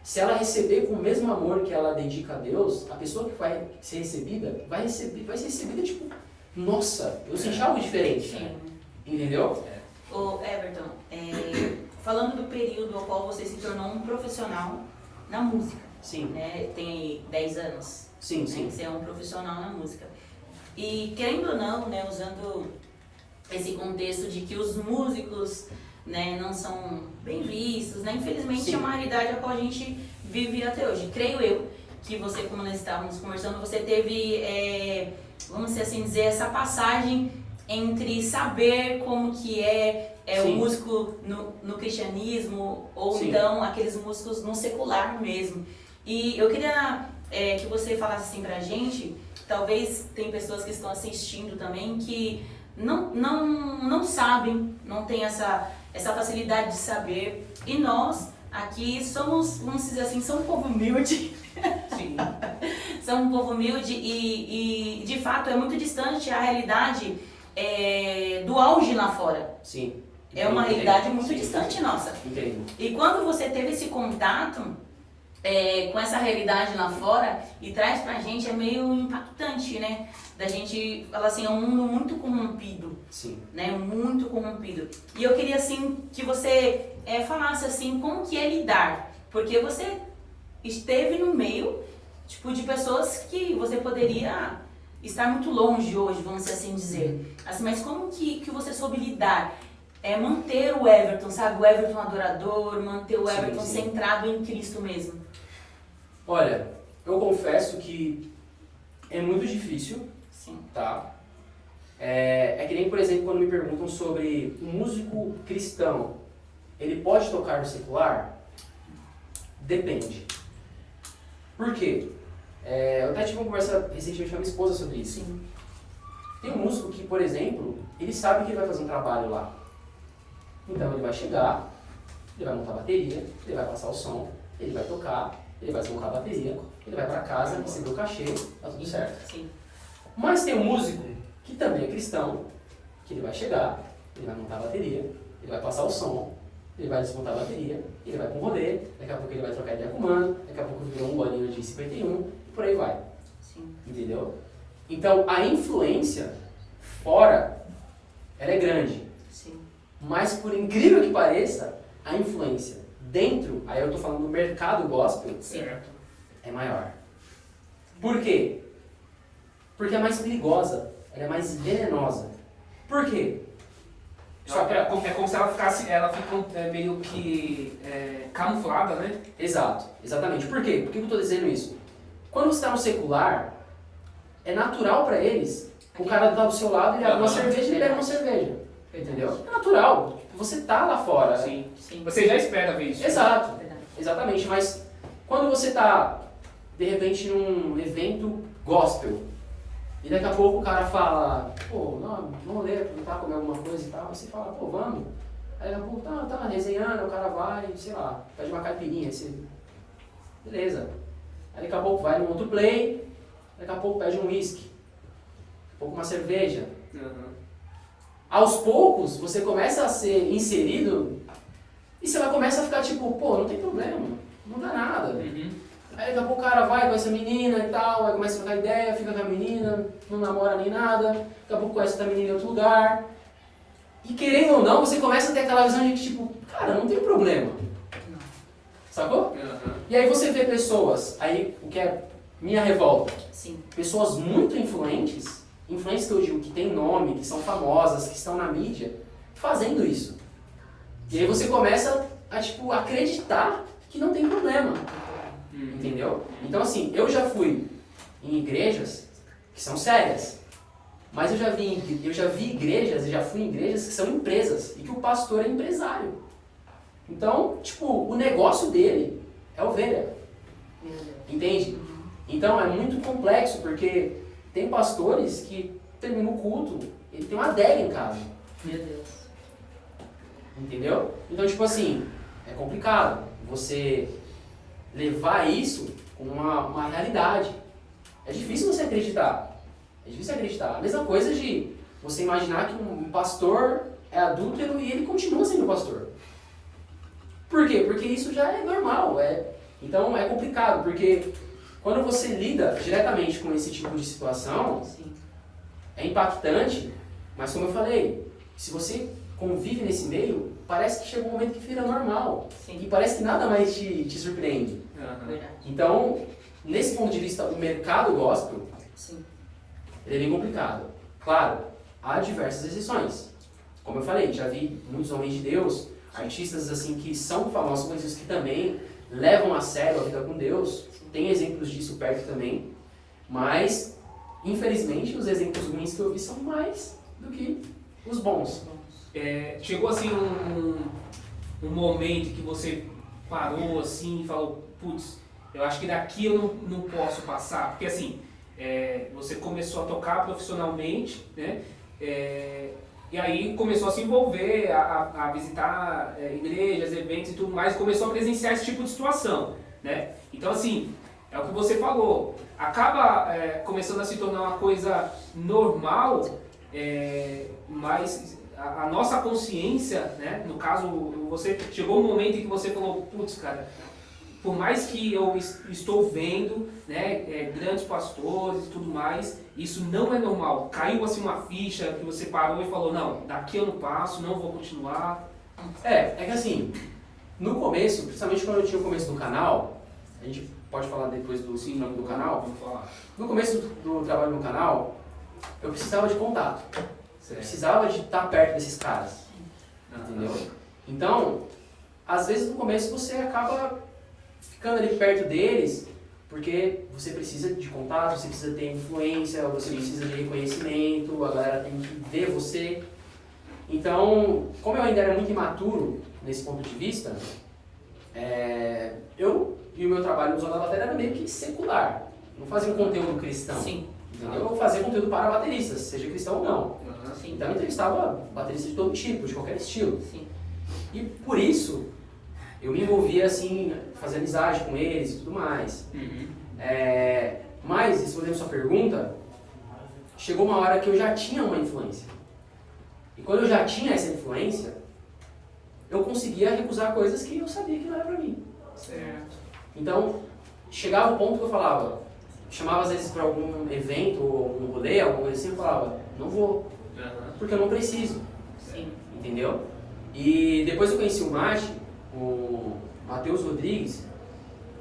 S2: se ela receber com o mesmo amor que ela dedica a Deus, a pessoa que vai ser recebida, vai ser recebida tipo, nossa, eu senti algo diferente.
S1: Sim.
S2: Entendeu?
S1: Ô Everton, falando do período ao qual você se tornou um profissional na música,
S2: Sim,
S1: né? Tem aí 10 anos,
S2: sim,
S1: né?
S2: sim.
S1: Que você é um profissional na música. E querendo ou não, né, usando esse contexto de que os músicos, né, não são bem vistos, né? Infelizmente
S2: Sim.
S1: é uma realidade a qual a gente vive até hoje. Creio eu que você, como nós estávamos conversando, você teve, vamos assim dizer, essa passagem entre saber como que é o
S2: Sim.
S1: músico no cristianismo ou
S2: Sim.
S1: então aqueles músicos no secular mesmo. E eu queria que você falasse assim pra gente, talvez tem pessoas que estão assistindo também que não sabem, não tem essa facilidade de saber. E nós aqui somos, vamos dizer assim, somos um povo humilde.
S3: Sim.
S1: Somos um povo humilde e de fato é muito distante a realidade do auge lá fora.
S2: Sim.
S1: É uma realidade muito
S2: Sim.
S1: distante nossa.
S2: Entendo.
S1: E quando você teve esse contato com essa realidade lá fora e traz pra gente, é meio impactante, né? Da gente falar assim, é um mundo muito corrompido,
S2: Sim.
S1: né? Muito corrompido. E eu queria assim que você falasse assim, como que é lidar? Porque você esteve no meio, tipo, de pessoas que você poderia estar muito longe hoje, vamos assim dizer. Assim, mas como que você soube lidar? Manter o Everton, sabe? O Everton adorador, manter o
S2: Sim,
S1: Everton
S2: sim.
S1: centrado em Cristo mesmo.
S2: Olha, eu confesso que é muito difícil,
S1: Sim.
S2: tá? É que nem, por exemplo, quando me perguntam sobre um músico cristão, ele pode tocar no secular? Depende. Por quê? Eu até tive uma conversa recentemente com a minha esposa sobre isso.
S1: Sim.
S2: Tem um músico que, por exemplo, ele sabe que ele vai fazer um trabalho lá. Então ele vai chegar, ele vai montar a bateria, ele vai passar o som, ele vai tocar, ele vai desmontar a bateria, ele vai para casa, receber o cachê, tá tudo certo.
S1: Sim.
S2: Mas tem um músico que também é cristão, que ele vai chegar, ele vai montar a bateria, ele vai passar o som, ele vai desmontar a bateria, ele vai para um rolê, daqui a pouco ele vai trocar ideia com o mano, daqui a pouco virou um bolinho de 51, e por aí vai.
S1: Sim.
S2: Entendeu? Então a influência fora, ela é grande.
S1: Sim.
S2: Mas por incrível que pareça, a influência dentro, aí eu tô falando do mercado gospel,
S3: Certo.
S2: é maior. Por quê? Porque é mais perigosa, ela é mais venenosa. Por quê?
S3: Só que é como se ela fica meio que camuflada, né?
S2: Exato, exatamente. Por quê? Por que eu estou dizendo isso? Quando você está no secular, é natural para eles, o cara tá do seu lado, ele abre uma cerveja e ele pega uma cerveja. Entendeu? É natural. Você tá lá fora.
S3: Sim.
S1: Sim.
S3: Você já espera ver isso.
S2: Exato,
S1: Verdade.
S2: exatamente. Mas quando você tá, de repente, num evento gospel, e daqui a pouco o cara fala, pô, não, vamos ler, tentar comer alguma coisa e tal, aí você fala, pô, vamos. Aí daqui a pouco, tá resenhando, o cara vai, sei lá, pede uma caipirinha, você... Beleza. Aí daqui a pouco vai num outro play, daqui a pouco pede um whisky, daqui a pouco uma cerveja.
S3: Uhum.
S2: Aos poucos, você começa a ser inserido e você vai começar a ficar tipo, pô, não tem problema, não dá nada.
S3: Uhum.
S2: Aí daqui a pouco o cara vai com essa menina e tal, aí começa a trocar ideia, fica com a menina, não namora nem nada, daqui a pouco conhece outra menina em outro lugar. E querendo ou não, você começa a ter aquela visão de que tipo, cara, não tem problema.
S1: Não.
S2: Sacou?
S3: Uhum.
S2: E aí você vê pessoas, aí o que é minha revolta,
S1: Sim.
S2: pessoas muito influentes que eu digo que tem nome, que são famosas, que estão na mídia, fazendo isso. E aí você começa a tipo, acreditar que não tem problema.
S3: Uhum.
S2: Entendeu? Então assim, eu já fui em igrejas que são sérias, mas eu já vi igrejas e já fui em igrejas que são empresas e que o pastor é empresário. Então, tipo, o negócio dele é ovelha.
S1: Meu Deus.
S2: Entende? Então é muito complexo, porque tem pastores que terminam o culto, ele tem uma adega em casa.
S1: Meu Deus.
S2: Entendeu? Então, tipo assim, é complicado você levar isso como uma realidade. É difícil você acreditar. É difícil acreditar. A mesma coisa de você imaginar que um pastor é adúltero e ele continua sendo pastor. Por quê? Porque isso já é normal. Então é complicado, porque quando você lida diretamente com esse tipo de situação,
S1: Sim.
S2: é impactante, mas como eu falei, se você convive nesse meio, parece que chega um momento que vira normal.
S1: Sim.
S2: E parece que nada mais te surpreende.
S3: Uhum.
S1: Verdade.
S2: Então, nesse ponto de vista, o mercado gospel,
S1: Sim.
S2: ele é bem complicado. Claro, há diversas exceções. Como eu falei, já vi muitos homens de Deus, artistas assim que são famosos, mas que também levam a sério a vida com Deus. Tem exemplos disso perto também. Mas, infelizmente, os exemplos ruins que eu vi são mais do que os bons.
S3: Chegou assim um momento que você parou assim e falou, putz, eu acho que daqui eu não posso passar, porque assim, você começou a tocar profissionalmente, né? E aí começou a se envolver, a visitar igrejas, eventos e tudo mais, começou a presenciar esse tipo de situação, né? Então assim, é o que você falou, acaba começando a se tornar uma coisa normal, mas a nossa consciência, né? No caso, você chegou um momento em que você falou, putz, cara, por mais que eu estou vendo, né, grandes pastores e tudo mais, isso não é normal. Caiu assim uma ficha que você parou e falou, não, daqui eu não passo, não vou continuar.
S2: É que assim, no começo, principalmente quando eu tinha o começo do canal, a gente pode falar depois do nome do canal.
S3: Vamos falar.
S2: No começo do trabalho no canal, eu precisava de contato. Eu
S3: Certo.
S2: precisava de estar perto desses caras. Entendeu? Então, às vezes no começo você acaba ficando ali perto deles, porque você precisa de contato, você precisa ter influência, você precisa de reconhecimento, a galera tem que ver você. Então, como eu ainda era muito imaturo nesse ponto de vista, eu e o meu trabalho no Zona da Bateria era meio que secular. Não fazia um conteúdo cristão.
S1: Sim.
S2: Entendeu? Eu fazia conteúdo para bateristas, seja cristão ou não.
S1: Sim.
S2: Então eu entrevistava bateristas de todo tipo, de qualquer estilo.
S1: Sim.
S2: E por isso, eu me envolvia assim, fazendo amizade com eles e tudo mais. Mas, respondendo a sua pergunta, chegou uma hora que eu já tinha uma influência. E quando eu já tinha essa influência, eu conseguia recusar coisas que eu sabia que não era pra mim.
S3: Certo.
S2: Então, chegava o ponto que eu falava, chamava às vezes para algum evento ou algum rolê, alguma coisa assim, eu falava, não vou, porque eu não preciso.
S1: Sim.
S2: Entendeu? E depois eu conheci o Mate, o Matheus Rodrigues.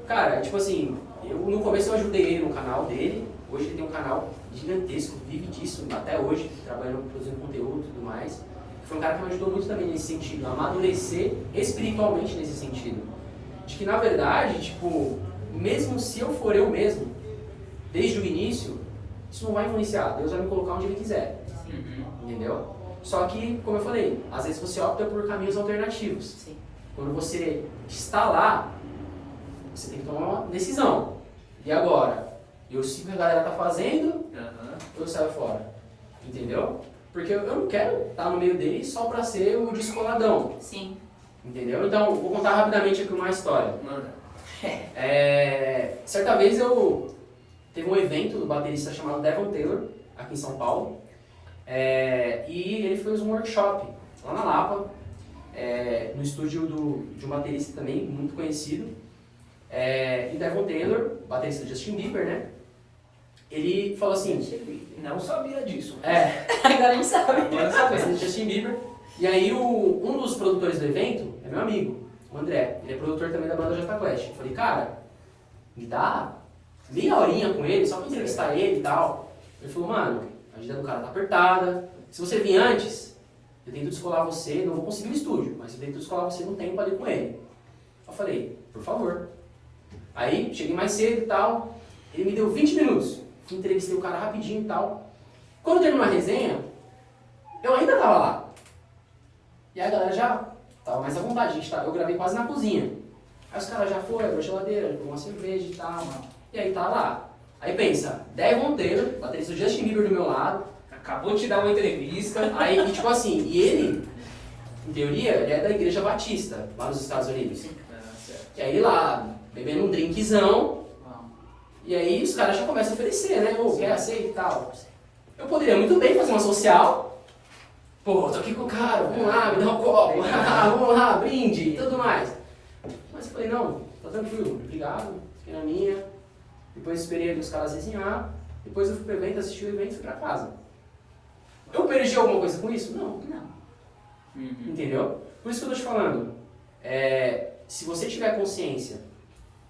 S2: Cara, tipo assim, no começo eu ajudei ele no canal dele. Hoje ele tem um canal gigantesco, vive disso até hoje, trabalhando, produzindo conteúdo e tudo mais. Foi um cara que me ajudou muito também nesse sentido, a amadurecer espiritualmente nesse sentido. De que na verdade, tipo, mesmo se eu for eu mesmo, desde o início, isso não vai influenciar. Deus vai me colocar onde Ele quiser. Entendeu? Só que, como eu falei, às vezes você opta por caminhos alternativos.
S1: Sim.
S2: Quando você está lá, você tem que tomar uma decisão. E agora? Eu sigo o que a galera tá fazendo, ou eu saio fora? Entendeu? Porque eu não quero estar no meio deles só pra ser o descoladão.
S1: Sim.
S2: Entendeu? Então, vou contar rapidamente aqui uma história.
S3: Manda.
S2: Certa vez teve um evento do baterista chamado Devon Taylor, aqui em São Paulo. E ele fez um workshop lá na Lapa, no estúdio de um baterista também muito conhecido. E Devon Taylor, baterista de Justin Bieber, né? Ele falou assim...
S3: Não sabia disso.
S1: Agora a gente sabe.
S3: Agora sabe.
S2: Baterista de Justin Bieber. E aí um dos produtores do evento é meu amigo, o André. Ele é produtor também da banda Jota Quest. Eu falei, cara, me dá meia horinha com ele, só pra entrevistar ele e tal. Ele falou, mano, a agenda do cara tá apertada. Se você vir antes, eu tento descolar você, não vou conseguir no estúdio, mas eu tento descolar você no tempo ali com ele. Eu falei, por favor. Aí, cheguei mais cedo e tal, ele me deu 20 minutos. Entrevistei o cara rapidinho e tal. Quando terminou a resenha, eu ainda tava lá. E aí a galera já tava mais à vontade, eu gravei quase na cozinha. Aí os caras já foram, abriu a geladeira, pegou uma cerveja e tal. E aí tá lá. Aí pensa, Devon Taylor, baterista do Justin Bieber do meu lado.
S3: Acabou de te dar uma entrevista.
S2: Aí, e tipo assim, e ele, em teoria, ele é da Igreja Batista, lá nos Estados Unidos.
S3: Certo.
S2: E aí lá, bebendo um drinkzão, e aí os caras já começam a oferecer, né? Ô, quer aceita e tal. Eu poderia muito bem fazer uma social. Pô, tô aqui com o cara, vamos lá, me dá um copo, vamos lá, brinde e tudo mais. Mas eu falei, não, tá tranquilo, obrigado, fiquei na minha. Depois esperei os caras resenhar, depois eu fui pro evento, assisti o evento e fui pra casa. Eu perdi alguma coisa com isso? Não. Entendeu? Por isso que eu tô te falando, se você tiver consciência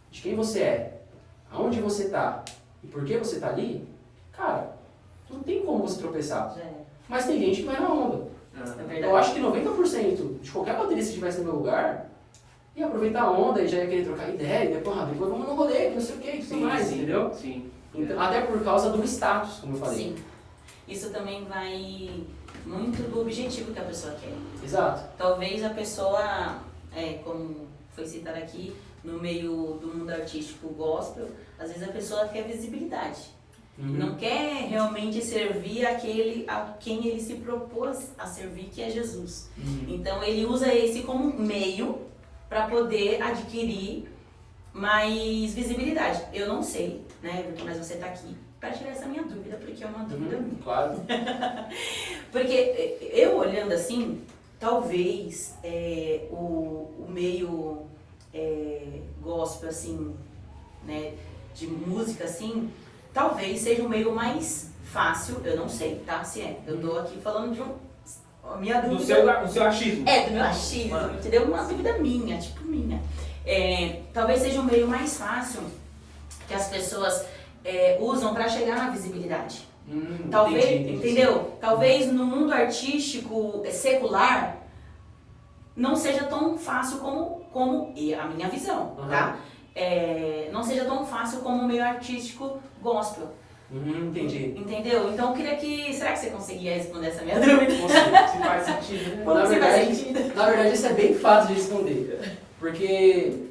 S2: de quem você é, aonde você tá e por que você tá ali, cara, não tem como você tropeçar. Mas tem gente que vai na onda. Eu acho que 90% de qualquer baterista que estivesse no meu lugar ia aproveitar a onda e já ia querer trocar ideia, e depois vamos no rolê, que não sei o que, tudo mais, entendeu?
S3: Sim.
S2: Então, até por causa do status, como eu falei.
S1: Sim. Isso também vai muito do objetivo que a pessoa quer.
S2: Exato.
S1: Talvez a pessoa, como foi citado aqui, no meio do mundo artístico gospel, às vezes a pessoa quer visibilidade. Não quer realmente servir aquele a quem ele se propôs a servir, que é Jesus. Então ele usa esse como meio para poder adquirir mais visibilidade. Eu não sei, né, mas você está aqui para tirar essa minha dúvida, porque é uma dúvida minha.
S2: Claro.
S1: Porque eu olhando assim, talvez o meio gospel, assim, né, de música, assim, talvez seja o meio mais fácil, eu não sei, tá? Se é. Eu tô aqui falando de a minha dúvida.
S3: Do seu achismo.
S1: Do meu achismo, entendeu? Uma dúvida minha, tipo minha. Talvez seja o meio mais fácil que as pessoas usam para chegar na visibilidade. Talvez,
S2: entendi.
S1: entendeu? Talvez no mundo artístico secular não seja tão fácil como a minha visão, tá? Não seja tão fácil como o meio artístico gospel.
S2: Entendi.
S1: Entendeu? Então eu queria que... Será que você conseguia responder essa minha dúvida?
S3: Se faz sentido, né?
S1: Como se faz sentido?
S2: Na verdade, isso é bem fácil de responder. Porque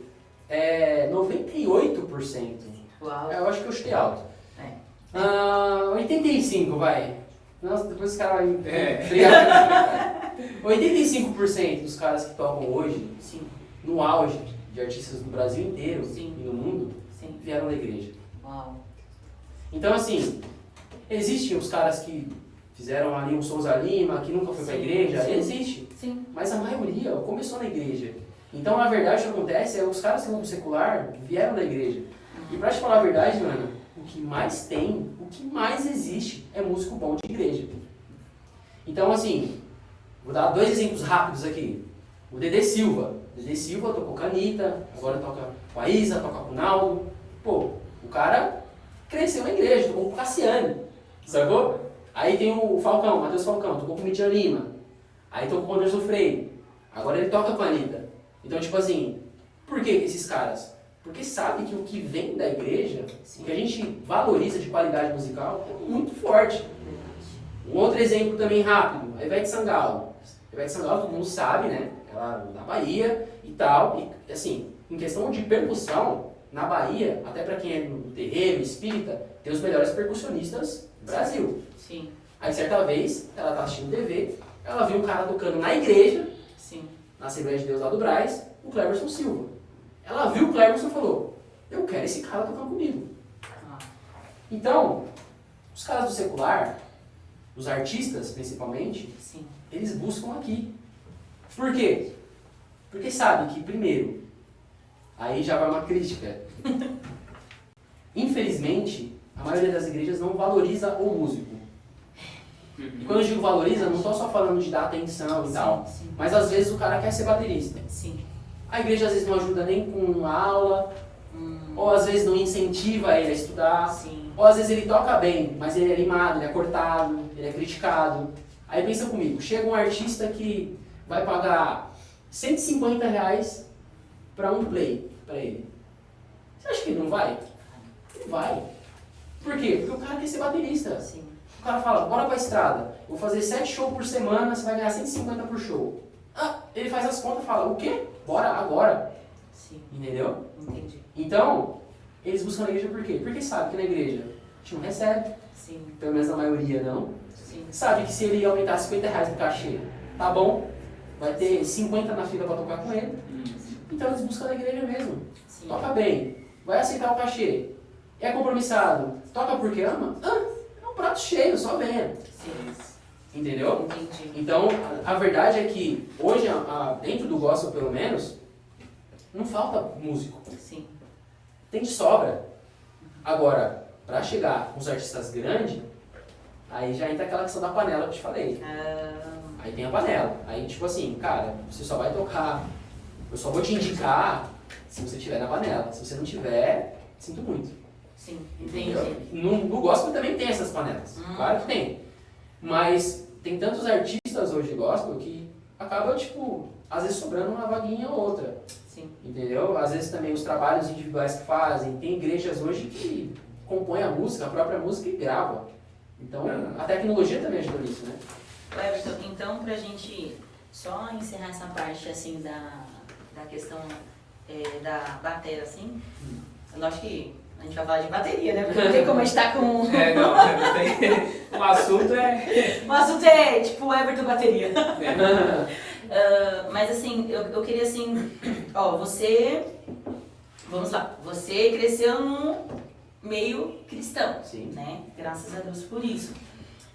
S2: 98%.
S1: Uau.
S2: Eu acho que eu chutei alto. 85%, vai. Nossa, depois os caras vai brigar. 85% dos caras que tocam hoje,
S1: Sim.
S2: no auge de artistas do Brasil inteiro
S1: Sim.
S2: e no mundo,
S1: Sim.
S2: vieram da igreja.
S1: Uau.
S2: Então, assim, existem os caras que fizeram ali um Souza Lima, que nunca foi pra
S1: Sim,
S2: igreja,
S1: sim.
S2: existe.
S1: Sim.
S2: Mas a maioria começou na igreja. Então, na verdade, o que acontece é os caras que vão pro secular vieram da igreja. E pra te falar a verdade, Ana, o que mais tem, o que mais existe é músico bom de igreja. Então, assim, vou dar 2 exemplos rápidos aqui. O Dedê Silva. Dedê Silva tocou com a Anitta, agora toca com a Isa, toca com o Naldo. Pô, o cara cresceu na igreja, tocou com o Cassiane, sacou? Aí tem o Falcão, Matheus Falcão, tocou com o Mitia Lima. Aí tocou com o Anderson Freire. Agora ele toca com a Anitta. Então, tipo assim, por que esses caras? Porque sabe que o que vem da igreja, o que a gente valoriza de qualidade musical, é muito forte. Um outro exemplo também rápido, a Ivete Sangalo. A Ivete Sangalo, todo mundo sabe, né? Ela é da Bahia e tal. E, assim, em questão de percussão, na Bahia, até pra quem é do terreiro, espírita, tem os melhores percussionistas do Brasil.
S1: Sim.
S2: Aí, certa vez, ela tá assistindo TV, ela viu um cara tocando na igreja,
S1: Sim.
S2: na Assembleia de Deus lá do Brás, o Cleverson Silva. Ela viu o Cleverson e falou, eu quero esse cara tocando comigo. Então, os caras do secular, os artistas principalmente,
S1: Sim.
S2: eles buscam aqui. Por quê? Porque sabe que, primeiro, aí já vai uma crítica. Infelizmente, a maioria das igrejas não valoriza o músico. E quando eu digo valoriza, não estou só falando de dar atenção e tal,
S1: Sim.
S2: mas às vezes o cara quer ser baterista.
S1: Sim.
S2: A igreja às vezes não ajuda nem com a aula, ou às vezes não incentiva ele a estudar,
S1: Sim.
S2: ou às vezes ele toca bem, mas ele é limado, ele é cortado, ele é criticado. Aí pensa comigo, chega um artista que vai pagar R$150 para um play para ele. Você acha que ele não vai? Ele vai. Por quê? Porque o cara quer ser baterista.
S1: Sim.
S2: O cara fala, bora pra estrada, vou fazer 7 shows por semana, você vai ganhar 150 por show. Ele faz as contas e fala, o quê? Bora agora.
S1: Sim.
S2: Entendeu?
S1: Entendi.
S2: Então, eles buscam a igreja por quê? Porque sabe que na igreja a gente não recebe,
S1: Sim.
S2: pelo menos a maioria não.
S1: Sim.
S2: Sabe que se ele aumentar R$50 no cachê, tá bom, vai ter 50 na fila pra tocar com ele. Então eles buscam na igreja mesmo.
S1: Sim.
S2: Toca bem, vai aceitar o cachê, é compromissado, toca porque ama? É um prato cheio, só venha.
S1: Sim.
S2: Entendeu?
S1: Entendi.
S2: Então, a verdade é que hoje, dentro do gospel pelo menos, não falta músico.
S1: Sim.
S2: Tem de sobra. Agora, para chegar com os artistas grandes, aí já entra aquela questão da panela que eu te falei. Aí tem a panela. Aí, tipo assim, cara, você só vai tocar, eu só vou te indicar se você tiver na panela. Se você não tiver, sinto muito.
S1: Sim. Entendi.
S2: Entendeu? No gospel também tem essas panelas. Claro que tem. Mas tem tantos artistas hoje de gospel que acaba, tipo, às vezes sobrando uma vaguinha ou outra.
S1: Sim.
S2: Entendeu? Às vezes também os trabalhos individuais que fazem. Tem igrejas hoje que compõem a música, a própria música e grava. Então, a tecnologia também ajuda nisso, né?
S1: Everton, então pra gente só encerrar essa parte assim da questão da bateria, assim. Lógico que a gente vai falar de bateria, né? Porque não tem como a gente tá com...
S3: Não tem. O assunto é...
S1: O assunto é tipo Everton bateria. Mas assim, eu queria assim, ó, vamos lá, você cresceu no meio cristão,
S2: Sim.
S1: né? Graças a Deus por isso.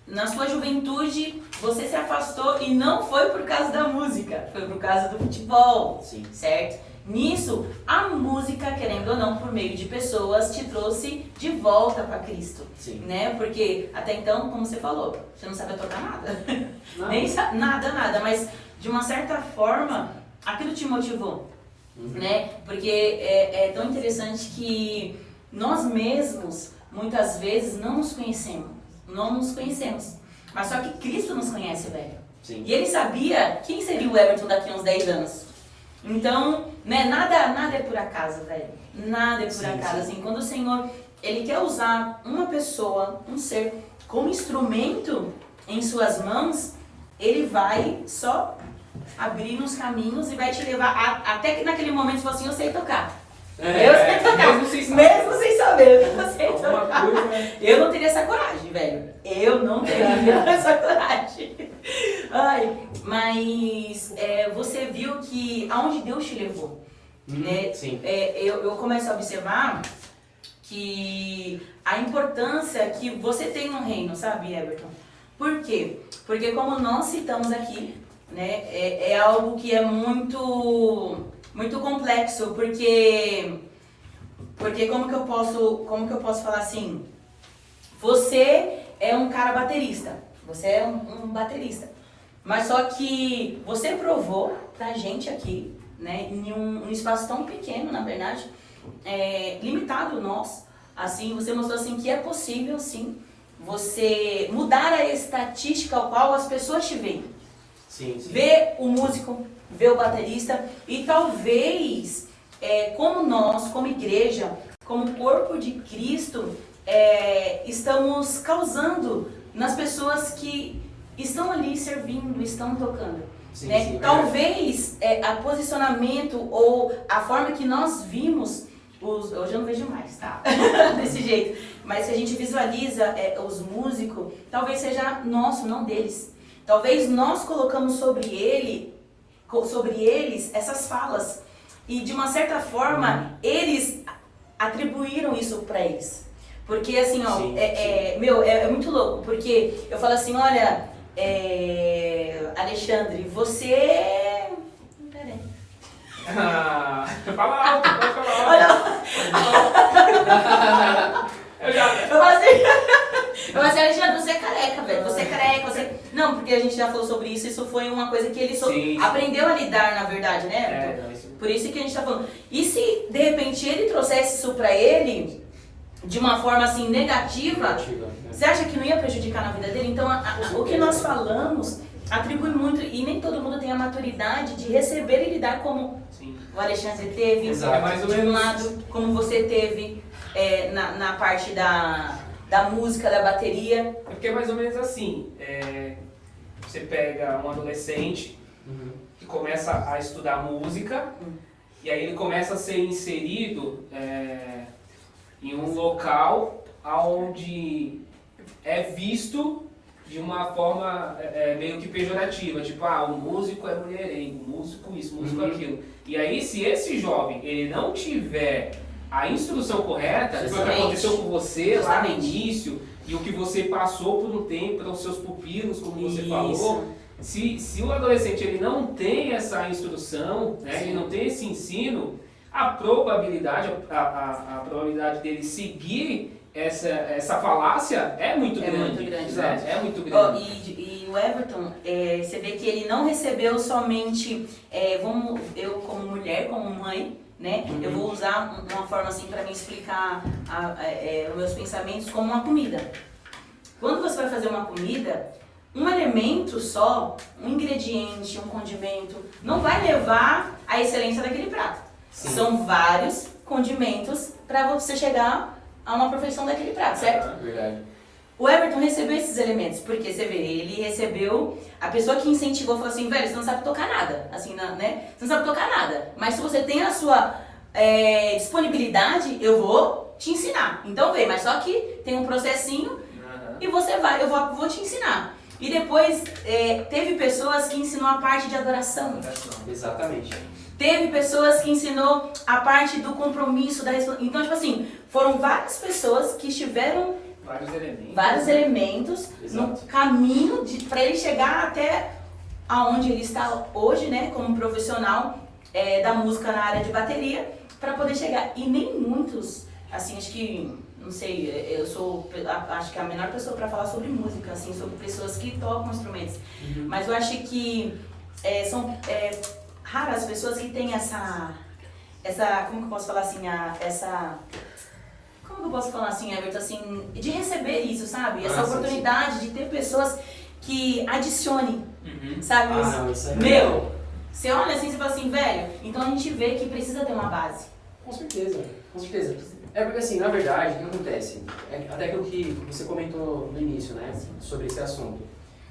S1: Na sua juventude, você se afastou e não foi por causa da música, foi por causa do futebol,
S2: Sim.
S1: certo? Nisso, a música, querendo ou não, por meio de pessoas, te trouxe de volta para Cristo,
S2: Sim.
S1: né? Porque até então, como você falou, você não sabia tocar nada,
S2: Não.
S1: nem nada, mas de uma certa forma, aquilo te motivou, né? Porque é tão interessante que nós mesmos, muitas vezes, não nos conhecemos, mas só que Cristo nos conhece, velho.
S2: Sim.
S1: E ele sabia quem seria o Everton daqui a uns 10 anos. Então, né, nada é por acaso, velho. Nada é por acaso. Assim, quando o Senhor, ele quer usar uma pessoa, um ser, como instrumento em suas mãos, ele vai só abrir uns caminhos e vai te levar até que naquele momento você fala assim, eu sei tocar. Eu sei tocar. Mesmo sem saber, eu sei tocar. Eu não teria essa coragem, velho. Eu não teria essa coragem. Ai, mas você viu que aonde Deus te levou, né?
S2: Sim.
S1: Eu começo a observar que a importância que você tem no reino, sabe, Everton? Por quê? Porque como nós citamos aqui, né, é algo que é muito complexo, porque como que eu posso falar assim? Você é um cara baterista, você é um baterista, mas só que você provou pra gente aqui, né, em um espaço tão pequeno, na verdade, limitado nós, assim, você mostrou assim que é possível, sim, você mudar a estatística ao qual as pessoas te veem.
S2: Sim, sim.
S1: Ver o músico, ver o baterista e talvez, como nós, como igreja, como corpo de Cristo, estamos causando nas pessoas que estão ali servindo, estão tocando.
S2: Sim,
S1: Né?
S2: sim,
S1: Talvez a posicionamento ou a forma que nós vimos, hoje eu não vejo mais, tá? Desse jeito. Mas se a gente visualiza os músicos, talvez seja nosso, não deles. Talvez nós colocamos sobre eles essas falas. E de uma certa forma, eles atribuíram isso pra eles. Porque assim, ó,
S2: Sim,
S1: é muito louco. Porque eu falo assim, olha, Alexandre, você... Peraí.
S3: Fala alto, pode falar alto.
S1: Olha, eu falo assim, Alexandre, você é careca, velho. Você é careca, você... Não, porque a gente já falou sobre isso. Isso foi uma coisa que ele
S3: Sim.
S1: aprendeu a lidar, na verdade, né? Por isso que a gente tá falando. E se, de repente, ele trouxesse isso pra ele de uma forma, assim, negativa, você acha que não ia prejudicar na vida dele? Então, o que nós falamos atribui muito. E nem todo mundo tem a maturidade de receber e lidar como
S3: Sim.
S1: o Alexandre teve.
S2: Exato.
S3: É mais ou
S1: De um
S3: menos
S1: lado, como você teve na parte da música, da bateria.
S3: É porque é mais ou menos assim, você pega um adolescente que começa a estudar música e aí ele começa a ser inserido em um local onde é visto de uma forma meio que pejorativa, tipo, o músico é mulherengo, o músico isso, o músico aquilo. E aí se esse jovem ele não tiver a instrução correta, foi o que aconteceu com você lá no início, e o que você passou por um tempo para os seus pupilos, como você falou, se o adolescente ele não tem essa instrução, né, ele não tem esse ensino, a probabilidade dele seguir essa falácia é muito grande.
S1: Muito grande,
S3: né? É muito grande.
S1: E o Everton, você vê que ele não recebeu somente, eu como mulher, como mãe, né? Eu vou usar uma forma assim para me explicar os meus pensamentos como uma comida. Quando você vai fazer uma comida, um elemento só, um ingrediente, um condimento, não vai levar à excelência daquele prato.
S2: Sim.
S1: São vários condimentos para você chegar a uma perfeição daquele prato, certo?
S2: Verdade.
S1: O Everton recebeu esses elementos, porque você vê, ele recebeu, a pessoa que incentivou falou assim, velho, você não sabe tocar nada, assim, né? Você não sabe tocar nada, mas se você tem a sua disponibilidade, eu vou te ensinar. Então vem, mas só que tem um processinho e você vai, eu vou te ensinar. E depois teve pessoas que ensinou a parte de adoração.
S2: Exatamente.
S1: Teve pessoas que ensinou a parte do compromisso, da responsabilidade. Então, tipo assim, foram várias pessoas que estiveram vários elementos no caminho para ele chegar até aonde ele está hoje, né, como profissional da música na área de bateria, para poder chegar. E nem muitos, assim, acho que, não sei, eu sou, acho que a menor pessoa para falar sobre música, assim, sobre pessoas que tocam instrumentos. Mas eu acho que são raras as pessoas que têm essa, como que eu posso falar assim, como que eu posso falar assim, Everton, assim, de receber isso, sabe? Essa oportunidade de ter pessoas que adicionem, sabe?
S2: Não, isso é
S1: Meu, você olha assim e fala assim, velho, então a gente vê que precisa ter uma base.
S2: Com certeza, com certeza. É porque assim, na verdade, o que acontece? Até aquilo que você comentou no início, né? Sobre esse assunto.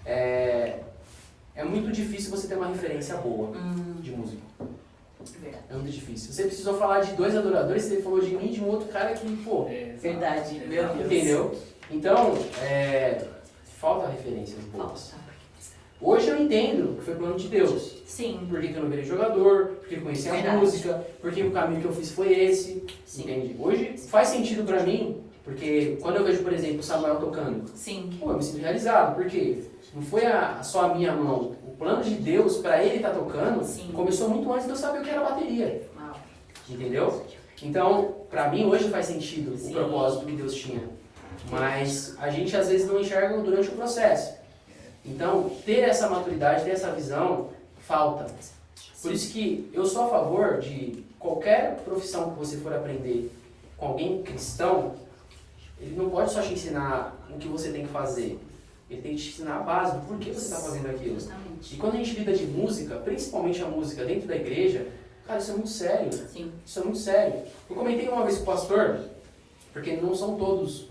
S2: É muito difícil você ter uma referência boa de música.
S1: Verdade.
S2: É muito difícil. Você precisou falar de 2 adoradores, você falou de mim e de um outro cara que, pô...
S1: Verdade, meu Deus.
S2: Entendeu? Então, falta referências boas. Hoje eu entendo que foi plano de Deus.
S1: Sim.
S2: Por que eu não virei jogador, porque eu conheci a música, porque o caminho que eu fiz foi esse. Sim. Entende? Hoje faz sentido pra mim, porque quando eu vejo, por exemplo, o Samuel tocando, pô, eu me sinto realizado. Por quê? Não foi só a minha mão. O plano de Deus pra ele estar tocando começou muito antes de eu saber o que era bateria. Entendeu? Então, pra mim hoje faz sentido o propósito que Deus tinha. Mas a gente às vezes não enxerga durante o processo. Então, ter essa maturidade, ter essa visão, falta. Por isso que eu sou a favor de qualquer profissão que você for aprender com alguém cristão, ele não pode só te ensinar o que você tem que fazer. Ele tem que te ensinar a base do porquê você está fazendo aquilo.
S1: Justamente.
S2: E quando a gente lida de música, principalmente a música dentro da igreja, cara, isso é muito sério.
S1: Sim.
S2: Isso é muito sério. Eu comentei uma vez com o pastor, porque não são todos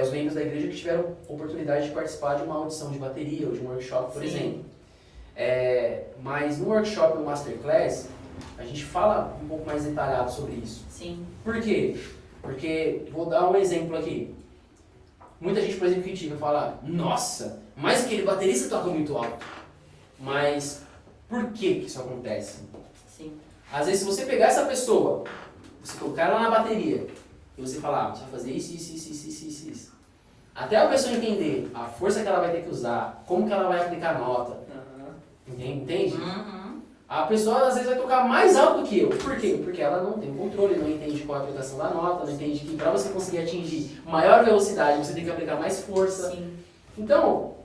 S2: os membros da igreja que tiveram oportunidade de participar de uma audição de bateria ou de um workshop, por exemplo. Mas no workshop ou masterclass, a gente fala um pouco mais detalhado sobre isso.
S1: Sim.
S2: Por quê? Porque, vou dar um exemplo aqui. Muita gente, por exemplo, critica, fala, nossa, mas aquele baterista toca muito alto. Mas por que isso acontece?
S1: Sim.
S2: Às vezes, se você pegar essa pessoa, você colocar ela na bateria, e você falar, você vai fazer isso. Até a pessoa entender a força que ela vai ter que usar, como que ela vai aplicar a nota. Entende? A pessoa às vezes vai tocar mais alto do que eu. Por quê? Porque ela não tem controle, não entende qual é a aplicação da nota, não entende que para você conseguir atingir maior velocidade, você tem que aplicar mais força.
S1: Sim.
S2: Então,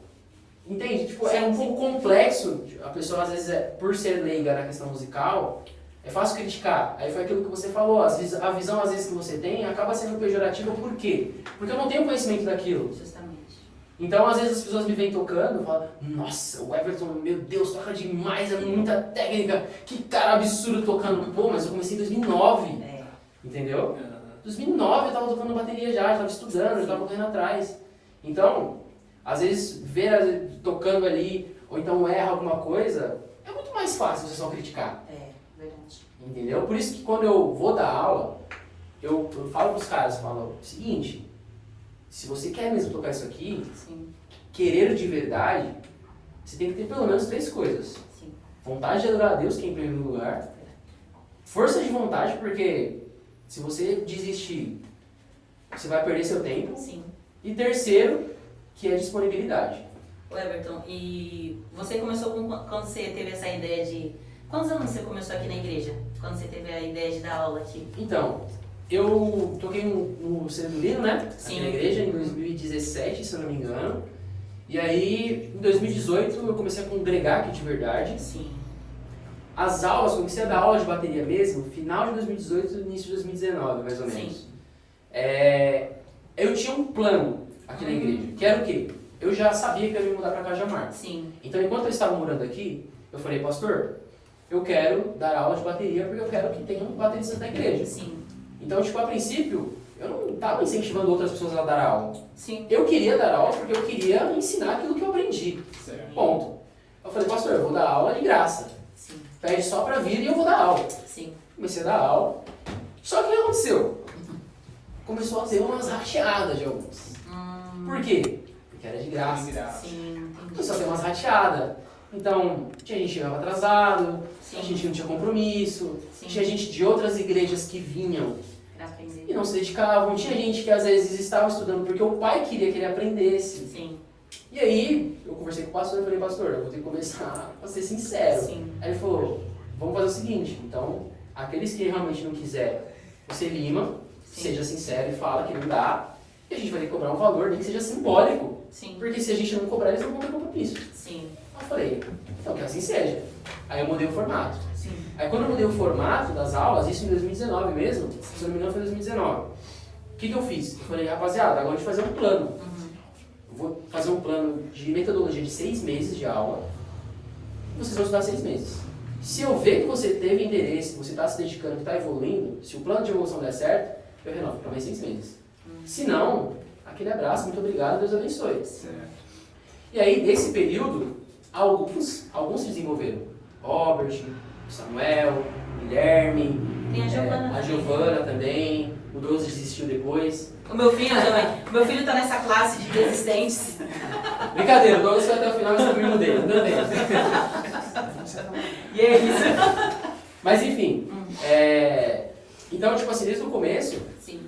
S2: entende? Tipo, é um pouco complexo. A pessoa às vezes, por ser leiga na questão musical, é fácil criticar. Aí foi aquilo que você falou, a visão às vezes que você tem acaba sendo pejorativa. Por quê? Porque eu não tenho conhecimento daquilo.
S1: Justamente.
S2: Então, às vezes as pessoas me vêm tocando e falam, nossa, o Everton, meu Deus, toca demais, é muita técnica, que cara absurdo tocando. Pô, mas eu comecei em 2009, entendeu? Em 2009 eu tava tocando bateria já tava estudando, já tava correndo atrás. Então, às vezes, ver tocando ali, ou então erra alguma coisa, é muito mais fácil você só criticar.
S1: Verdade.
S2: Entendeu? Por isso que quando eu vou dar aula, eu falo pros caras, falo o seguinte, se você quer mesmo tocar isso aqui, querer de verdade, você tem que ter pelo menos 3 coisas. Vontade de adorar a Deus, que é em primeiro lugar. Força de vontade, porque se você desistir, você vai perder seu tempo. E terceiro, que é disponibilidade.
S1: O Everton, e você começou quando você teve essa ideia de... Quantos anos você começou aqui na igreja? Quando você teve a ideia de dar aula aqui?
S2: Então, eu toquei no Cedulino, né?
S1: Sim.
S2: Aqui na igreja, em 2017, se eu não me engano. E aí, em 2018, eu comecei a congregar aqui de verdade.
S1: Sim.
S2: As aulas, comecei a dar aula de bateria mesmo, final de 2018 e início de 2019, mais ou menos.
S1: Sim.
S2: Eu tinha um plano aqui na igreja, que era o quê? Eu já sabia que eu ia me mudar para Cajamar.
S1: Sim.
S2: Então, enquanto eu estava morando aqui, eu falei, pastor, eu quero dar aula de bateria porque eu quero que tenham bateristas na igreja.
S1: Sim.
S2: Então, tipo, a princípio, eu estava incentivando outras pessoas a dar aula.
S1: Sim.
S2: Eu queria dar aula porque eu queria ensinar aquilo que eu aprendi.
S3: Certo.
S2: Ponto. Eu falei, pastor, eu vou dar aula de graça.
S1: Sim.
S2: Pede só pra vir e eu vou dar aula.
S1: Sim.
S2: Comecei a dar aula. Só que o que aconteceu? Começou a ter umas rateadas de alguns. Por quê? Porque era de graça.
S1: Sim. Entendi.
S2: Começou a ter umas rateadas. Então, tinha gente que chegava atrasado,
S1: Sim.
S2: tinha gente que não tinha compromisso,
S1: Sim.
S2: tinha gente de outras igrejas que vinham
S1: Pra aprender.
S2: e não se dedicavam, tinha gente que às vezes estava estudando porque o pai queria que ele aprendesse.
S1: Sim.
S2: E aí, eu conversei com o pastor e falei, pastor, eu vou ter que começar a ser sincero.
S1: Sim.
S2: Aí ele falou, vamos fazer o seguinte, então, aqueles que realmente não quiser, você lima,
S1: Sim.
S2: seja sincero e fala que não dá, e a gente vai ter que cobrar um valor, nem que seja simbólico,
S1: Sim.
S2: porque se a gente não cobrar, eles não vão ter compromisso.
S1: Sim.
S2: Aí eu falei, então que assim seja. Aí eu mudei o formato.
S1: Sim.
S2: Aí quando eu mudei o formato das aulas, isso em 2019 mesmo, se eu não me engano foi 2019, o que eu fiz? Eu falei, rapaziada, agora a gente vai fazer um plano. Eu vou fazer um plano de metodologia de 6 meses de aula, e vocês vão estudar 6 meses. Se eu ver que você teve interesse, que você está se dedicando, que está evoluindo, se o plano de evolução der certo, eu renovo para mais 6 meses. Se não, aquele abraço, muito obrigado, Deus abençoe.
S3: Certo.
S2: E aí, nesse período, alguns se desenvolveram. Robert, Samuel, Guilherme,
S1: Tem a Giovana
S2: a
S1: também.
S2: Giovana também, o Doze desistiu depois.
S1: O meu filho também. O meu filho tá nessa classe de desistentes.
S2: Brincadeira, o Doze foi até o final, mas eu me mudei, também.
S1: E é isso.
S2: Mas enfim, então, tipo assim, desde o começo,
S1: Sim.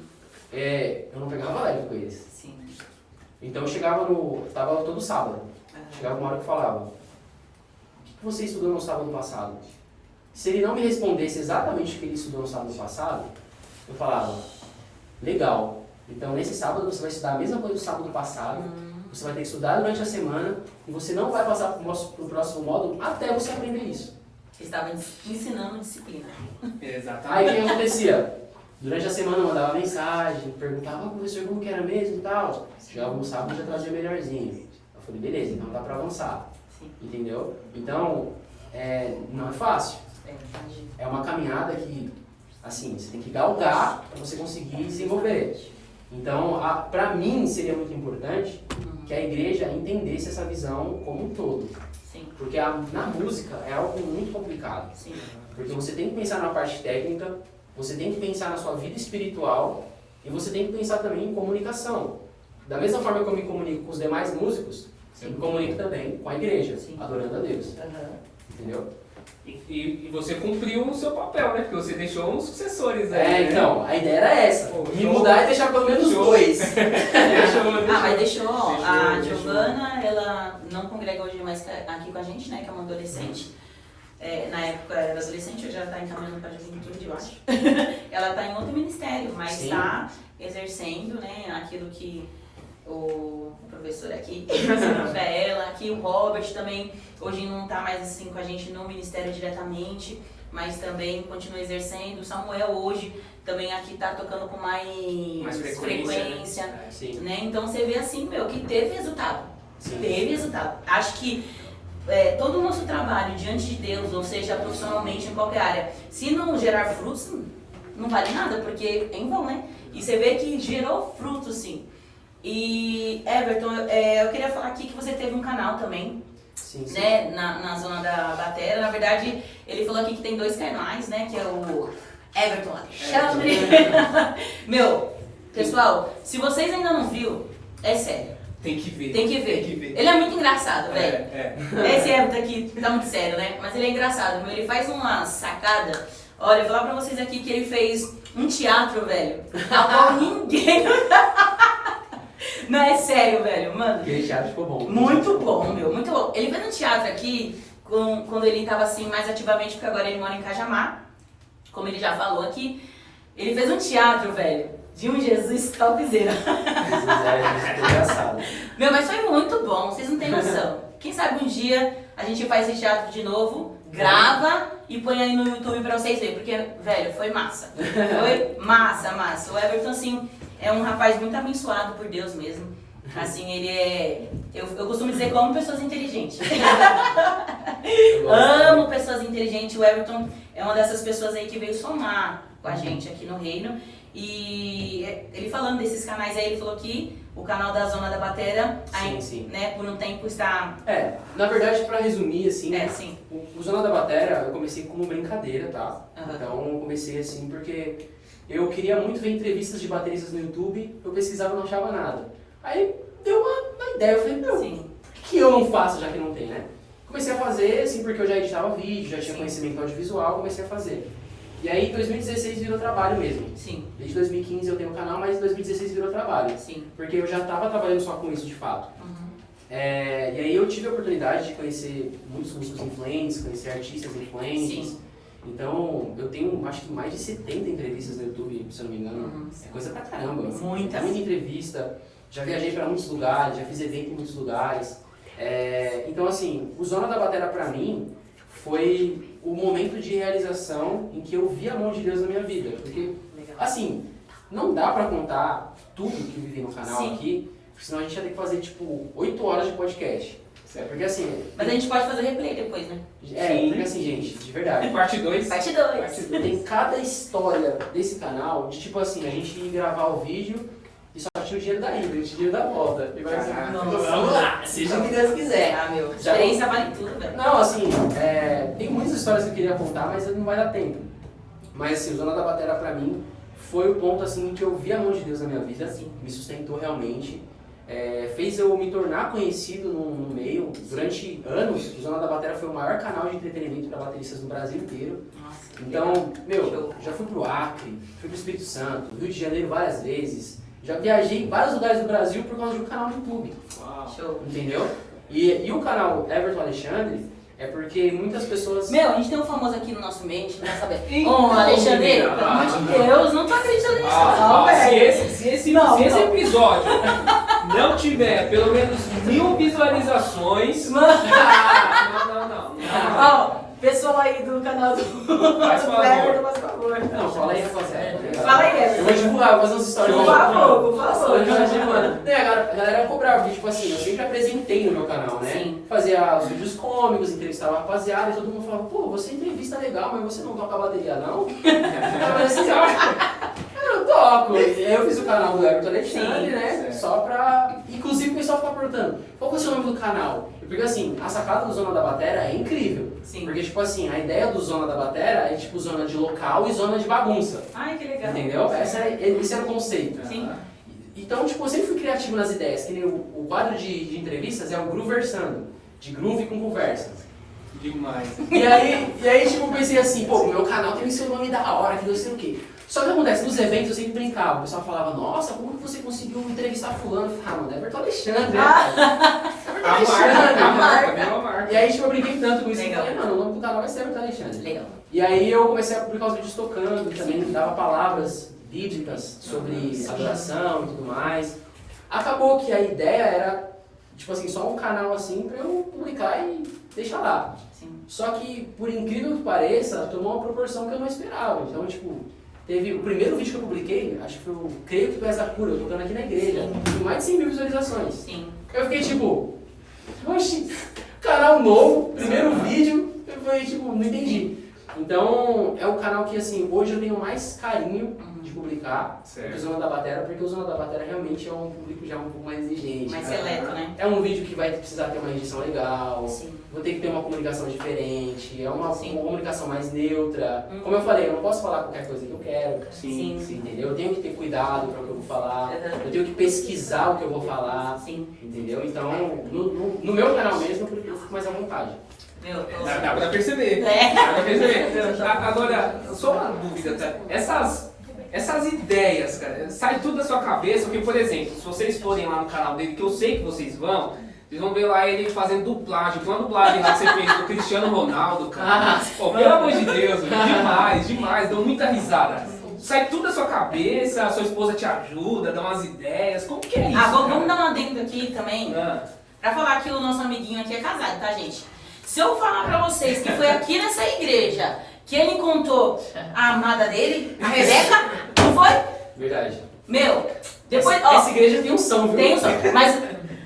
S2: eu não pegava leve com eles.
S1: Sim.
S2: Então eu chegava tava todo sábado, chegava uma hora que eu falava, o que você estudou no sábado passado? Se ele não me respondesse exatamente o que ele estudou no sábado passado, eu falava, legal, então nesse sábado você vai estudar a mesma coisa do sábado passado, você vai ter que estudar durante a semana e você não vai passar para o próximo módulo até você aprender isso.
S1: Ele estava ensinando disciplina.
S3: Exatamente.
S2: Aí o que acontecia? Durante a semana eu mandava mensagem, perguntava, professor, como que era mesmo e tal. Chegava no sábado e já trazia melhorzinho. Eu falei, beleza, então dá pra avançar.
S1: Sim.
S2: Entendeu? Então, não é fácil.
S1: Entendi.
S2: É uma caminhada que, assim, você tem que galgar pra você conseguir desenvolver. Então, pra mim seria muito importante que a igreja entendesse essa visão como um todo.
S1: Sim.
S2: Porque na música é algo muito complicado.
S1: Sim.
S2: Porque você tem que pensar na parte técnica, você tem que pensar na sua vida espiritual e você tem que pensar também em comunicação. Da mesma forma que eu me comunico com os demais músicos, eu me comunico também com a igreja,
S1: Sim.
S2: adorando a Deus.
S1: Aham.
S2: Entendeu?
S3: E você cumpriu o seu papel, né? Porque você deixou uns sucessores aí. né?
S2: Então, a ideia era essa.
S3: Pô,
S2: Me
S3: show.
S2: mudar e deixar pelo menos
S3: Show.
S2: 2.
S1: Ah, mas deixou, ó, a
S3: Deixou.
S1: Giovana, ela não congrega hoje mais aqui com a gente, né, que é uma adolescente. Na época era adolescente, hoje ela está encaminhando para a juventude, eu acho. Ela está em outro ministério, mas
S2: Sim.
S1: está exercendo, né, aquilo que o professor aqui ensinou para ela. Aqui o Robert também, hoje não está mais assim com a gente no ministério diretamente, mas também continua exercendo. O Samuel hoje também aqui está tocando com mais frequência.
S2: Sim.
S1: Né? Então você vê assim, meu, que teve resultado.
S2: Sim.
S1: Teve resultado. Acho que todo o nosso trabalho diante de Deus, ou seja, profissionalmente em qualquer área, se não gerar frutos, não vale nada, porque é em vão, né? E você vê que gerou frutos, sim. E, Everton, eu queria falar aqui que você teve um canal também,
S2: Sim, sim.
S1: né, na zona da Batera. Na verdade, ele falou aqui que tem 2 canais, né, que é o Everton Alexandre. Meu, pessoal, se vocês ainda não viram, é sério.
S3: Tem que ver.
S1: Tem que ver.
S3: Tem que ver.
S1: Ele é muito engraçado, velho.
S3: É.
S1: Esse Everton aqui tá muito sério, né? Mas ele é engraçado, meu. Ele faz uma sacada. Olha, eu vou falar pra vocês aqui que ele fez um teatro, velho, a qual ninguém... Não, é sério, velho, mano.
S2: Aquele teatro ficou bom.
S1: Muito bom, meu, muito bom. Ele fez um teatro aqui quando ele tava assim mais ativamente, porque agora ele mora em Cajamar, como ele já falou aqui. Ele fez um teatro, velho, de um Jesus topzera.
S2: É engraçado.
S1: Meu, mas foi muito bom, vocês não têm noção. Quem sabe um dia a gente faz esse teatro de novo, grava e põe aí no YouTube pra vocês verem, porque, velho, foi massa. Foi massa, massa. O Everton, assim, é um rapaz muito abençoado por Deus mesmo. Assim, ele é... Eu costumo dizer que eu amo pessoas inteligentes. Amo pessoas inteligentes. O Everton é uma dessas pessoas aí que veio somar com a gente aqui no reino. E ele falando desses canais aí, ele falou que o canal da Zona da Batera, aí,
S2: Sim.
S1: né, por um tempo está...
S2: Na verdade, pra resumir, assim,
S1: sim.
S2: o Zona da Batera eu comecei como brincadeira, tá?
S1: Aham.
S2: Então eu comecei assim porque eu queria muito ver entrevistas de bateristas no YouTube, eu pesquisava e não achava nada. Aí deu uma ideia, eu falei, meu,
S1: Sim.
S2: por que eu não faço já que não tem, né? Comecei a fazer, assim, porque eu já editava vídeo, já tinha
S1: Sim.
S2: conhecimento audiovisual, comecei a fazer. E aí, em 2016 virou trabalho mesmo.
S1: Sim.
S2: Desde 2015 eu tenho o canal, mas em 2016 virou trabalho.
S1: Sim.
S2: Porque eu já estava trabalhando só com isso de fato.
S1: Uhum.
S2: E aí eu tive a oportunidade de conhecer muitos músicos influentes, conhecer artistas influentes.
S1: Sim.
S2: Então, eu tenho, acho que mais de 70 entrevistas no YouTube, se eu não me engano.
S1: Uhum.
S2: É coisa pra caramba.
S1: Muitas.
S2: Muita entrevista. Já viajei pra muitos lugares, já fiz evento em muitos lugares. Então, assim, o Zona da Batera pra mim foi o momento de realização em que eu vi a mão de Deus na minha vida. Porque,
S1: Legal.
S2: assim, não dá pra contar tudo que eu vivi no canal
S1: Sim.
S2: aqui, porque senão a gente ia ter que fazer, tipo, 8 horas de podcast. Certo? Porque, assim...
S1: Mas a gente pode fazer replay depois, né?
S3: Sim.
S2: Porque, assim, gente, de verdade.
S3: Parte 2.
S1: Parte 2.
S2: Tem cada história desse canal de, tipo assim, a gente ir gravar o vídeo e só tinha o dinheiro da ida, o dinheiro da volta. E vai assim,
S3: Caraca.
S2: vamos lá, seja o que Deus quiser.
S1: Ah, meu.
S2: Já-
S1: Experiência vale tudo, velho.
S2: Não, assim, tem muitas histórias que eu queria contar, mas não vai dar tempo. Mas assim, o Zona da Batera pra mim foi o ponto assim que eu vi a mão de Deus na minha vida,
S1: Sim.
S2: me sustentou realmente, fez eu me tornar conhecido no meio. Durante anos, o Zona da Batera foi o maior canal de entretenimento para bateristas no Brasil inteiro.
S1: Nossa.
S2: Então, meu,
S1: Show.
S2: já fui pro Acre, fui pro Espírito Santo, Rio de Janeiro várias vezes, já viajei em vários lugares do Brasil por causa de um canal no YouTube.
S3: Uau.
S1: Show.
S2: Entendeu? E o canal Everton Alexandre é porque muitas pessoas...
S1: Meu, a gente tem um famoso aqui no nosso meio, a gente não vai saber.
S3: Então,
S1: Ô, Alexandre,
S3: menina,
S1: pelo amor de Deus, não tô acreditando nisso, não,
S3: Se
S1: velho.
S3: esse
S1: Não, não.
S3: episódio não tiver pelo menos 1000 visualizações.
S1: Mano.
S3: Não.
S1: Ó, pessoal aí do canal do
S3: Faz favor.
S1: Everton, faz favor.
S2: Não, fala aí, rapaziada.
S1: Fala aí, Everton.
S2: Eu vou divulgar, vou fazer uns stories.
S1: Por favor, por favor.
S2: Eu divulgando. A galera cobrava, porque tipo assim, eu sempre apresentei no meu canal, né?
S1: Sim.
S2: Fazia os vídeos cômicos, entrevistava a rapaziada e todo mundo falava, pô, você entrevista legal, mas você não toca bateria não? Eu falei assim, eu toco. E aí eu fiz o canal do Everton Alexandre,
S1: Sim,
S2: né?
S3: certo.
S2: Só pra... Inclusive o pessoal fica perguntando, qual que é o seu nome do canal? Porque assim, a sacada do Zona da Batera é incrível.
S1: Sim.
S2: Porque tipo assim, a ideia do Zona da Batera é tipo zona de local e zona de bagunça.
S1: Ai, que legal.
S2: Entendeu? Esse era o conceito.
S1: Sim.
S2: Então, tipo, eu sempre fui criativo nas ideias, que nem o quadro de entrevistas é o Grooversando, de groove com conversa.
S3: Demais.
S2: E aí, tipo, eu pensei assim, pô, meu canal tem que ser um nome da hora, que não sei o quê. Só que acontece, nos eventos eu sempre brincava, o pessoal falava, nossa, como que você conseguiu entrevistar fulano? Eu falei, mano, é Everton Alexandre, né? Everton Alexandre.
S3: A marca.
S2: E aí, tipo, eu brinquei tanto com isso, que eu
S1: Legal.
S2: falei, mano, o nome do canal vai ser Everton Alexandre.
S1: Legal.
S2: E aí eu comecei a publicar os vídeos tocando, também dava palavras bíblicas sobre adoração e tudo mais. Acabou que a ideia era, tipo assim, só um canal assim pra eu publicar e deixar lá.
S1: Sim.
S2: Só que, por incrível que pareça, tomou uma proporção que eu não esperava. Então, tipo, teve o primeiro vídeo que eu publiquei, acho que foi o Creio que Tu És a Cura, eu tocando aqui na igreja, com mais de 100 mil visualizações.
S1: Sim.
S2: Eu fiquei tipo, oxi, canal novo, primeiro vídeo, eu falei, tipo, não entendi. Então, é um canal que, assim, hoje eu tenho mais carinho de publicar do que o Zona da Batera, porque o Zona da Batera realmente é um público já um pouco mais exigente.
S1: Mais seleto, né?
S2: É um vídeo que vai precisar ter uma edição legal,
S1: Sim.
S2: vou ter que ter uma comunicação diferente, é uma
S1: Sim.
S2: comunicação mais neutra. Como eu falei, eu não posso falar qualquer coisa que eu quero.
S1: Sim.
S2: Entendeu? Eu tenho que ter cuidado para o que eu vou falar,
S1: Uhum.
S2: eu tenho que pesquisar o que eu vou falar.
S1: Sim.
S2: Entendeu? Então, no meu canal mesmo, eu fico mais à vontade.
S1: Meu,
S3: Dá pra perceber.
S1: É.
S3: Dá pra perceber. Agora, só uma dúvida, tá? Essas ideias, cara, sai tudo da sua cabeça, porque, por exemplo, se vocês forem lá no canal dele, que eu sei que vocês vão ver lá ele fazendo dublagem. Uma dublagem lá que você fez do Cristiano Ronaldo, cara. Pô, pelo amor de Deus, demais, dou muita risada. Sai tudo da sua cabeça, a sua esposa te ajuda, dá umas ideias, como que é isso?
S1: Vamos dar um adendo aqui também,
S3: Ah,
S1: pra falar que o nosso amiguinho aqui é casado, tá, gente? Se eu falar pra vocês que foi aqui nessa igreja que ele encontrou a amada dele, a Rebeca, não foi?
S2: Verdade.
S1: Meu, depois,
S2: Essa igreja tem um som, viu?
S1: tem um som, mas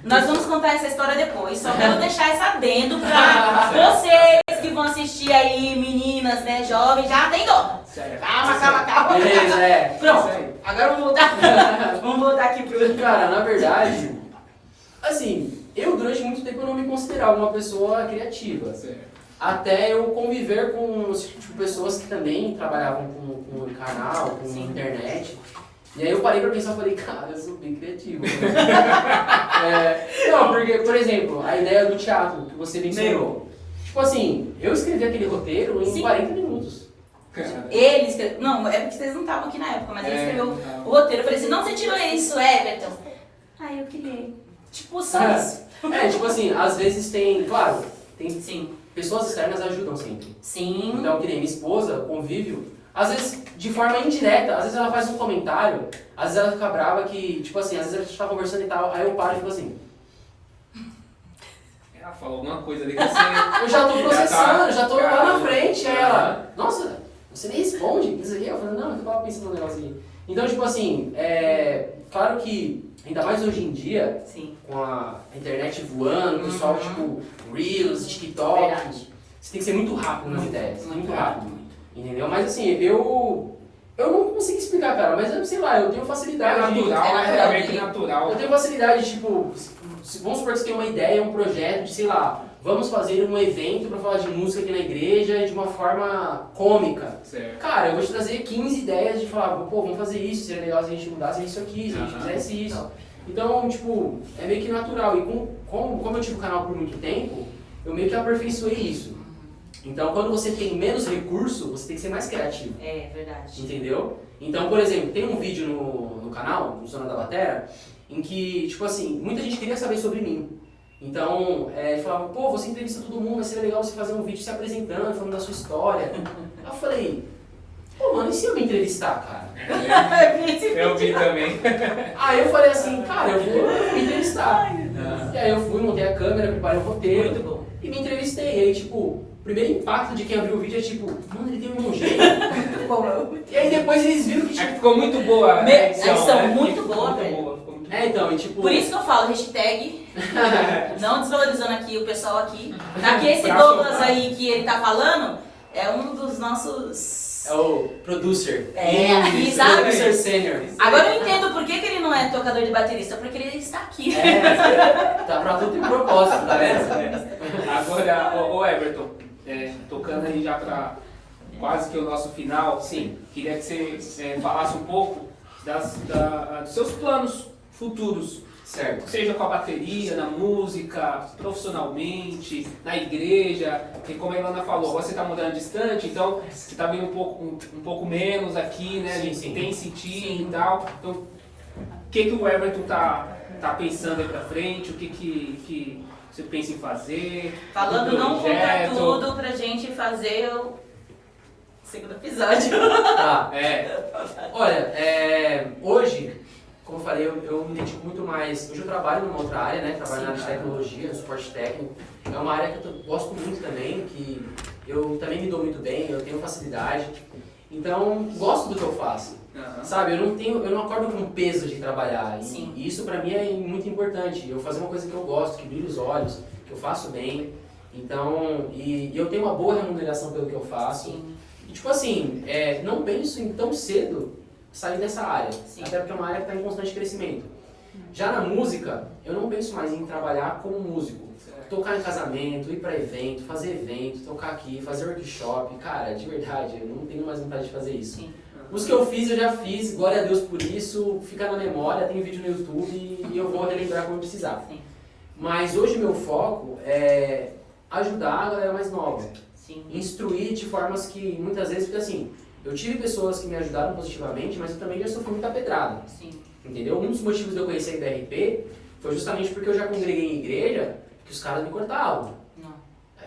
S1: nós vamos contar essa história depois, só quero deixar essa adendo pra vocês que vão assistir aí, meninas, né, jovens, já tem dona.
S3: sério.
S1: Calma.
S2: Beleza,
S3: Isso
S1: Pronto.
S3: aí.
S1: Agora vamos voltar. Vamos voltar aqui pro...
S2: Cara, na verdade, assim, eu durante muito tempo eu não me considerava uma pessoa criativa.
S3: Certo.
S2: Até eu conviver com tipo, pessoas que também trabalhavam com o canal, com
S1: Sim.
S2: internet. E aí eu parei pra pensar e falei, cara, eu sou bem criativo. Não, porque, por exemplo, a ideia do teatro que você mencionou. Tipo assim, eu escrevi aquele roteiro em
S1: Sim.
S2: 40 minutos.
S1: Ele escreveu... Não, é porque vocês não estavam aqui na época, mas ele escreveu
S3: não.
S1: o roteiro. Eu falei assim, não, você tirou isso, Everton. Aí eu criei. Tipo, só isso.
S2: Tipo assim, às vezes tem, claro, tem
S1: Sim.
S2: pessoas externas ajudam sempre.
S1: Sim.
S2: Então, que nem minha esposa, convívio, às vezes de forma indireta, às vezes ela faz um comentário, às vezes ela fica brava que, tipo assim, às vezes a gente tá conversando e tal, aí eu paro e fico assim,
S3: Ela falou alguma coisa ali que você...
S2: eu já tô processando, já tô lá na
S3: Caramba.
S2: frente, aí ela, nossa, você nem responde isso aqui? Eu falei, não, eu tava pensando no negócio aqui. Então, tipo assim, claro que, ainda mais hoje em dia,
S1: Sim.
S2: com a internet voando, o pessoal, tipo, Reels, TikTok,
S1: Verdade.
S2: você tem que ser muito rápido nas ideias,
S1: muito
S2: muito rápido. Entendeu? Mas assim, eu não consigo explicar, cara, mas eu sei lá, eu tenho
S3: É
S2: facilidade.
S3: natural,
S1: É
S3: né?
S1: natural.
S3: É meio que natural.
S2: Eu tenho facilidade, tipo, vamos supor que você tem uma ideia, um projeto de, sei lá, vamos fazer um evento pra falar de música aqui na igreja de uma forma cômica.
S3: Certo.
S2: Cara, eu vou te trazer 15 ideias de falar, pô, vamos fazer isso, seria legal se a gente mudasse isso aqui, se a gente
S3: Aham.
S2: fizesse isso. Então, tipo, é meio que natural. E como eu tive o canal por muito tempo, eu meio que aperfeiçoei isso. Então, quando você tem menos recurso, você tem que ser mais criativo.
S1: É, verdade.
S2: Entendeu? Então, por exemplo, tem um vídeo no canal, no Zona da Batera, em que, tipo assim, muita gente queria saber sobre mim. Então, falava, pô, você entrevista todo mundo, vai ser legal você fazer um vídeo se apresentando, falando da sua história. Aí eu falei, pô, mano, e se eu me entrevistar, cara?
S3: Eu vi também.
S2: Aí eu falei assim, cara, eu vou me entrevistar. E aí eu fui, montei a câmera, preparei o roteiro
S1: Muito bom.
S2: e me entrevistei. E aí, tipo, o primeiro impacto de quem abriu o vídeo é tipo, mano, ele tem um irmão gêmeo.
S1: Muito bom.
S2: E aí depois eles viram que,
S3: É que
S2: tipo...
S3: ficou muito boa a
S1: A edição
S3: né?
S1: muito
S3: Ficou
S1: boa,
S3: muito
S1: velho.
S3: boa, ficou muito boa.
S2: então, e tipo...
S1: Por isso que eu falo, hashtag, não desvalorizando aqui o pessoal aqui. Aqui esse
S3: Pra
S1: Douglas
S3: somar.
S1: aí que ele tá falando é um dos nossos...
S2: É o producer.
S1: Aqui, sabe?
S2: Producer sênior.
S1: Agora eu entendo por que ele não é tocador de baterista, porque ele está aqui.
S2: Tá pra tudo ter propósito, tá vendo?
S3: Agora, ô Everton, tocando aí já pra quase que o nosso final,
S2: Sim.
S3: queria que você falasse um pouco dos seus planos futuros,
S2: Certo.
S3: seja com a bateria, na música, profissionalmente, na igreja, porque como a Ilana falou, você está mudando distante, então você está vindo um pouco menos aqui, né? A gente
S2: Sim.
S3: tem sentido e tal. Então, o que o Everton tá pensando aí pra frente? O que você pensa em fazer?
S1: Falando
S3: o
S1: não conta
S3: projeto?
S1: tudo pra gente fazer o segundo episódio.
S2: Tá. Olha, hoje, como eu falei, eu me dedico muito mais. Hoje eu trabalho numa outra área, né? Trabalho na área de tecnologia, no suporte técnico. É uma área que eu gosto muito também, que eu também me dou muito bem, eu tenho facilidade. Então, gosto do que eu faço.
S3: Aham.
S2: Sabe, eu não acordo com peso de trabalhar.
S1: Sim.
S2: E isso pra mim é muito importante. Eu fazer uma coisa que eu gosto, que brilha os olhos, que eu faço bem. Então, e eu tenho uma boa remuneração pelo que eu faço.
S1: Sim.
S2: E tipo assim, não penso em tão cedo sair dessa área.
S1: Sim.
S2: Até porque é uma área que está em constante crescimento. Já na música, eu não penso mais em trabalhar como músico. Tocar em casamento, ir pra evento, fazer evento, tocar aqui, fazer workshop. Cara, de verdade, eu não tenho mais vontade de fazer isso.
S1: Sim.
S2: Os que eu fiz, eu já fiz, glória a Deus por isso, fica na memória, tem vídeo no YouTube e eu vou relembrar quando precisar.
S1: Sim.
S2: Mas hoje meu foco é ajudar a galera mais nova,
S1: Sim.
S2: instruir de formas que muitas vezes, porque assim, eu tive pessoas que me ajudaram positivamente, mas eu também já sofri muita pedrada,
S1: Sim.
S2: entendeu? Um dos motivos de eu conhecer a IBRP foi justamente porque eu já congreguei em igreja que os caras me cortavam,
S1: Não.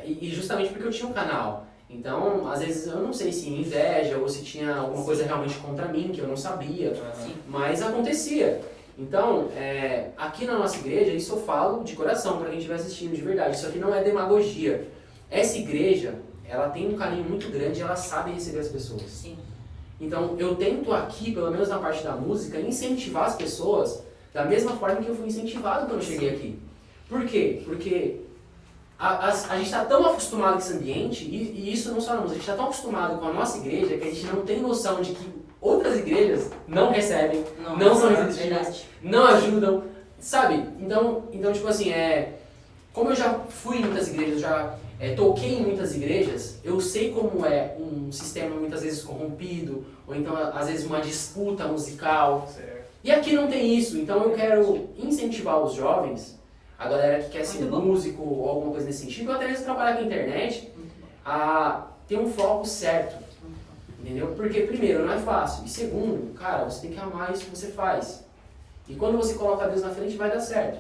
S2: e justamente porque eu tinha um canal. Então, às vezes, eu não sei se inveja ou se tinha alguma coisa realmente contra mim, que eu não sabia,
S1: Sim.
S2: mas acontecia. Então, aqui na nossa igreja, isso eu falo de coração para quem estiver assistindo, de verdade. Isso aqui não é demagogia. Essa igreja, ela tem um carinho muito grande, ela sabe receber as pessoas.
S1: Sim.
S2: Então, eu tento aqui, pelo menos na parte da música, incentivar as pessoas da mesma forma que eu fui incentivado quando eu cheguei aqui. Por quê? Porque a gente está tão acostumado com esse ambiente, e isso não só na música, a gente está tão acostumado com a nossa igreja que a gente não tem noção de que outras igrejas não recebem, não
S1: Nossa,
S2: são receptivas,
S1: verdade.
S2: não ajudam, sabe? Então tipo assim, como eu já fui em muitas igrejas, já toquei em muitas igrejas, eu sei como é um sistema muitas vezes corrompido, ou então às vezes uma disputa musical.
S3: Certo.
S2: E aqui não tem isso, então eu quero incentivar os jovens, a galera que quer ser
S1: Muito bom.
S2: músico ou alguma coisa nesse sentido, ou até mesmo trabalhar com a internet, a ter um foco certo, entendeu? Porque primeiro, não é fácil, e segundo, cara, você tem que amar isso que você faz. E quando você coloca Deus na frente, vai dar certo.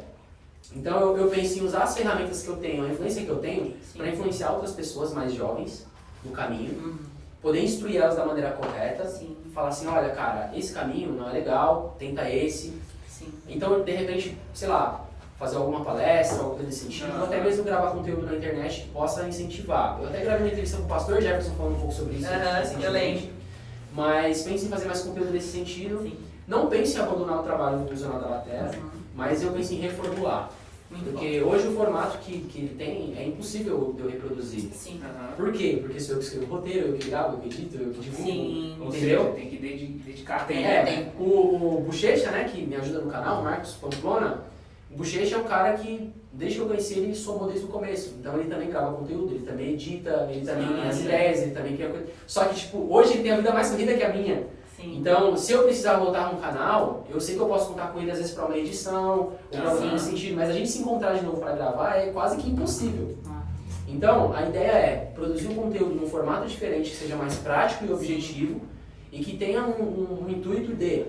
S2: Então eu penso em usar as ferramentas que eu tenho, a influência que eu tenho, para influenciar outras pessoas mais jovens no caminho, poder instruir elas da maneira correta,
S1: Sim.
S2: falar assim, olha cara, esse caminho não é legal, tenta esse.
S1: Sim.
S2: Então, de repente, sei lá, fazer alguma palestra, alguma coisa desse sentido, ou até mesmo gravar conteúdo na internet que possa incentivar. Eu até gravei uma entrevista com o pastor Jefferson falando um pouco sobre isso recentemente.
S1: Eu lembro.
S2: Mas pense em fazer mais conteúdo nesse sentido.
S1: Sim.
S2: Não pense em abandonar o trabalho no Visionário da Baterra, mas eu penso em reformular.
S1: Muito
S2: Porque hoje o formato que ele tem é impossível de eu reproduzir.
S1: bom. Sim.
S2: Por quê? Porque sou eu que escrevo o roteiro, eu que gravo, eu que edito, eu que divulgo.
S1: Sim.
S3: Ou
S2: Entendeu?
S3: seja, tem que dedicar tempo.
S1: Tem.
S2: O Bochecha, né, que me ajuda no canal, o Marcos Pamplona, o Bochecha é um cara que, desde que eu conheci ele, somou desde o começo. Então ele também grava conteúdo, ele também edita, ele também tem as ideias, ele também cria coisa. Só que, tipo, hoje ele tem a vida mais corrida que a minha.
S1: Sim.
S2: Então, se eu precisar voltar no canal, eu sei que eu posso contar com ele às vezes para uma edição, ou para algum nesse sentido, mas a gente se encontrar de novo para gravar é quase que impossível. Então, a ideia é produzir um conteúdo num formato diferente, que seja mais prático e objetivo, e que tenha um intuito de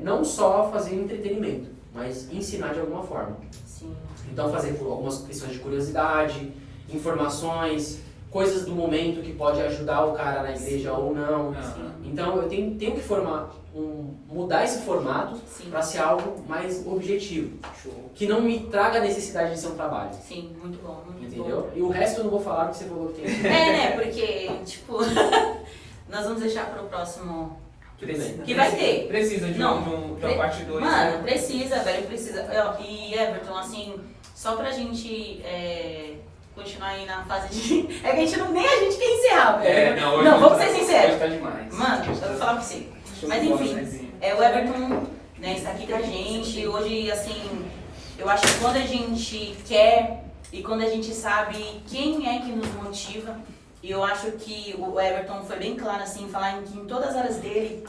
S2: não só fazer entretenimento, mas ensinar de alguma forma.
S1: Sim.
S2: Então, fazer por algumas questões de curiosidade, informações, coisas do momento que pode ajudar o cara na igreja ou não. Então, eu tenho que mudar esse formato
S1: Sim.
S2: para ser algo mais objetivo, que não me traga a necessidade de ser um trabalho.
S1: Sim, muito bom. Muito
S2: Entendeu?
S1: bom.
S2: E o resto eu não vou falar porque você falou que tem.
S1: Né? Porque, tipo, nós vamos deixar pro próximo.
S2: Precisa.
S1: Que vai ter.
S3: Precisa de
S1: Não,
S3: uma parte 2.
S1: Mano, precisa, velho, precisa. E Everton, assim, só pra gente continuar aí na fase de. É que a gente nem a gente quer encerrar, velho. Não, vamos ser sinceros.
S3: Hoje tá demais.
S1: Mano, eu vou falar pra você. Mas enfim, o Everton, né, está aqui com a gente. Hoje, assim, eu acho que quando a gente quer e quando a gente sabe quem é que nos motiva, e eu acho que o Everton foi bem claro, assim, falar que em todas as áreas dele,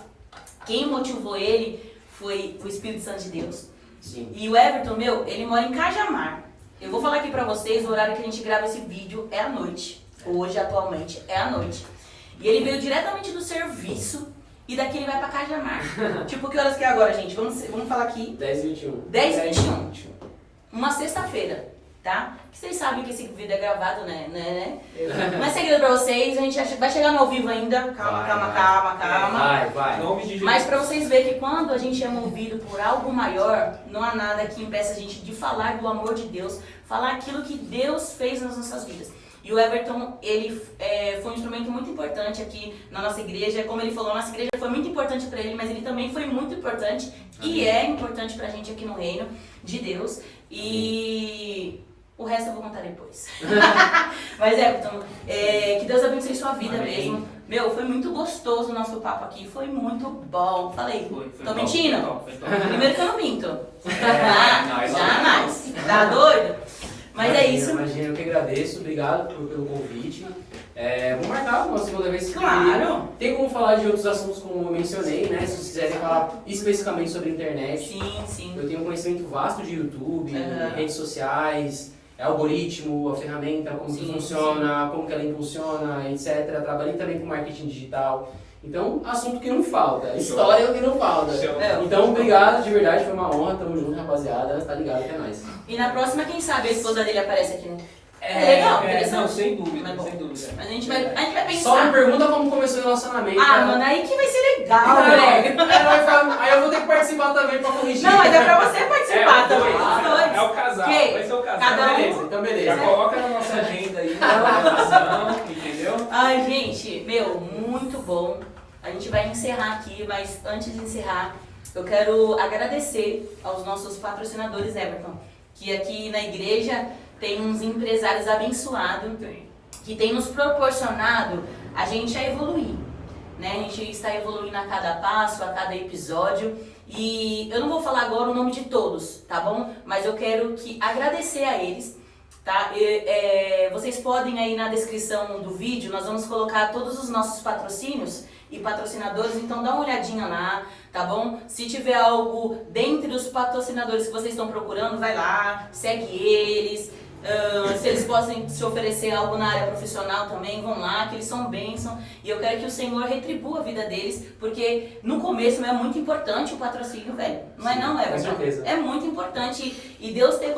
S1: quem motivou ele foi o Espírito Santo de Deus.
S2: Sim.
S1: E o Everton, ele mora em Cajamar. Eu vou falar aqui pra vocês, o horário que a gente grava esse vídeo é à noite. Hoje, atualmente, é à noite. E ele veio diretamente do serviço e daqui ele vai pra Cajamar. Tipo, que horas que é agora, gente? Vamos falar aqui.
S2: 10h21.
S1: 10h21. Uma sexta-feira, tá? Que vocês sabem que esse vídeo é gravado, né? Não é segredo pra vocês, a gente vai chegar no ao vivo ainda. Calma.
S2: Vai.
S3: Em nome de Jesus.
S1: Mas pra vocês verem que quando a gente é movido por algo maior, não há nada que impeça a gente de falar do amor de Deus, falar aquilo que Deus fez nas nossas vidas. E o Everton, ele foi um instrumento muito importante aqui na nossa igreja. Como ele falou, a nossa igreja foi muito importante para ele, mas ele também foi muito importante e é importante pra gente aqui no reino de Deus. E o resto eu vou contar depois. Mas Everton, que Deus abençoe sua vida.
S2: Amém.
S1: mesmo. Foi muito gostoso o nosso papo aqui, foi muito bom. Falei,
S3: Foi
S1: tô
S3: top,
S1: mentindo?
S3: foi top.
S1: Primeiro que eu não minto.
S3: Não,
S1: Jamais. Tá doido? Mas é isso.
S2: Imagina, eu que agradeço, obrigado pelo convite. Vou marcar uma segunda vez.
S1: Claro.
S2: Tem como falar de outros assuntos como eu mencionei, né? Se vocês quiserem falar especificamente sobre internet.
S1: Sim.
S2: Eu tenho um conhecimento vasto de YouTube,
S1: Uhum.
S2: redes sociais, algoritmo, a ferramenta, como que
S1: Sim,
S2: funciona, como que ela impulsiona, etc. Trabalhei também com marketing digital. Então, assunto que não falta. História é o que não falta. Então, obrigado, de verdade, foi uma honra. Tamo junto, rapaziada. Tá ligado, até mais.
S1: E na próxima, quem sabe a esposa dele aparece aqui, né? Legal, interessante.
S3: Não, sem dúvida,
S1: Mas bom.
S3: sem dúvida.
S1: Mas a gente vai
S2: Só me
S1: pensar.
S2: pergunta como começou o relacionamento.
S1: Mano, aí que vai ser legal,
S2: Não,
S1: velho.
S2: aí eu vou ter que participar também pra corrigir.
S1: Não, mas é pra você participar também.
S3: É
S1: Os dois.
S3: o casal,
S1: Que?
S3: vai ser o casal.
S1: Cada um.
S3: Beleza.
S2: Então,
S3: Já
S2: beleza.
S3: coloca na nossa agenda aí, na gravação, entendeu?
S1: Ai, gente, muito bom. A gente vai encerrar aqui, mas antes de encerrar, eu quero agradecer aos nossos patrocinadores, Everton, que aqui na igreja tem uns empresários abençoados que tem nos proporcionado a gente a evoluir. né? A gente está evoluindo a cada passo, a cada episódio. E eu não vou falar agora o nome de todos, tá bom? Mas eu quero agradecer a eles, tá? Vocês podem aí na descrição do vídeo, nós vamos colocar todos os nossos patrocínios e patrocinadores, então dá uma olhadinha lá, tá bom? Se tiver algo dentre os patrocinadores que vocês estão procurando, vai lá, segue eles. Se eles possam se oferecer algo na área profissional também, vão lá, que eles são bênção. E eu quero que o Senhor retribua a vida deles, porque no começo é muito importante o patrocínio, velho. Não é não, Everton?
S2: Com certeza.
S1: É muito importante. E Deus ter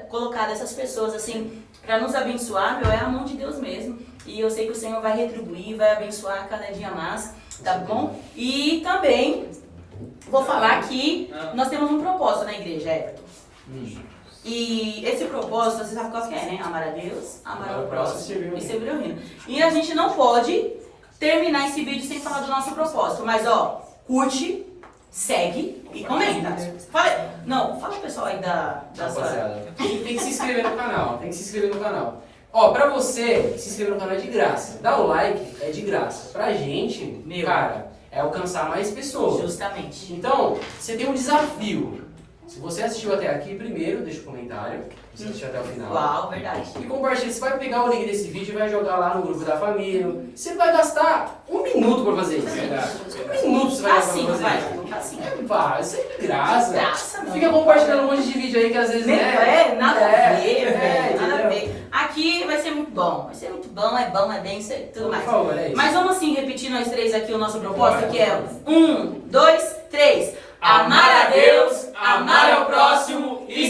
S1: colocado essas pessoas assim, para nos abençoar, é a mão de Deus mesmo. E eu sei que o Senhor vai retribuir, vai abençoar cada dia mais, tá bom? E também vou falar que nós temos um propósito na igreja, Everton. E esse propósito, você sabe qual que é, né? Amar a Deus, amar ao próximo e servir ao reino. E a gente não pode terminar esse vídeo sem falar do nosso propósito. Mas, ó, curte, segue e comenta. Fala pro pessoal aí da
S2: Rapaziada, tem que se inscrever no canal, tem que se inscrever no canal. Ó, pra você, se inscrever no canal é de graça. Dá o like, é de graça. Pra gente, cara, é alcançar mais pessoas.
S1: Justamente.
S2: Então, você tem um desafio. Se você assistiu até aqui, primeiro, deixa um comentário. Se você assistiu até o final.
S1: Uau, verdade.
S2: E compartilha. Você vai pegar o link desse vídeo e vai jogar lá no grupo da família. Você vai gastar 1 minuto pra fazer isso. Um minuto você vai gastar pra fazer isso.
S1: Não tá assim.
S2: Isso é de graça.
S1: Graça, não.
S2: Fica compartilhando um monte de vídeo aí que às vezes
S1: Nada a ver, velho. Nada a
S2: entendeu?
S1: ver. Aqui vai ser muito bom. Vai ser muito bom, é bem, isso aí, tudo mais.
S2: Por favor, é isso.
S1: Mas vamos assim repetir nós três aqui o nosso propósito, que é 1, 2, 3. Amar a Deus, amar ao próximo e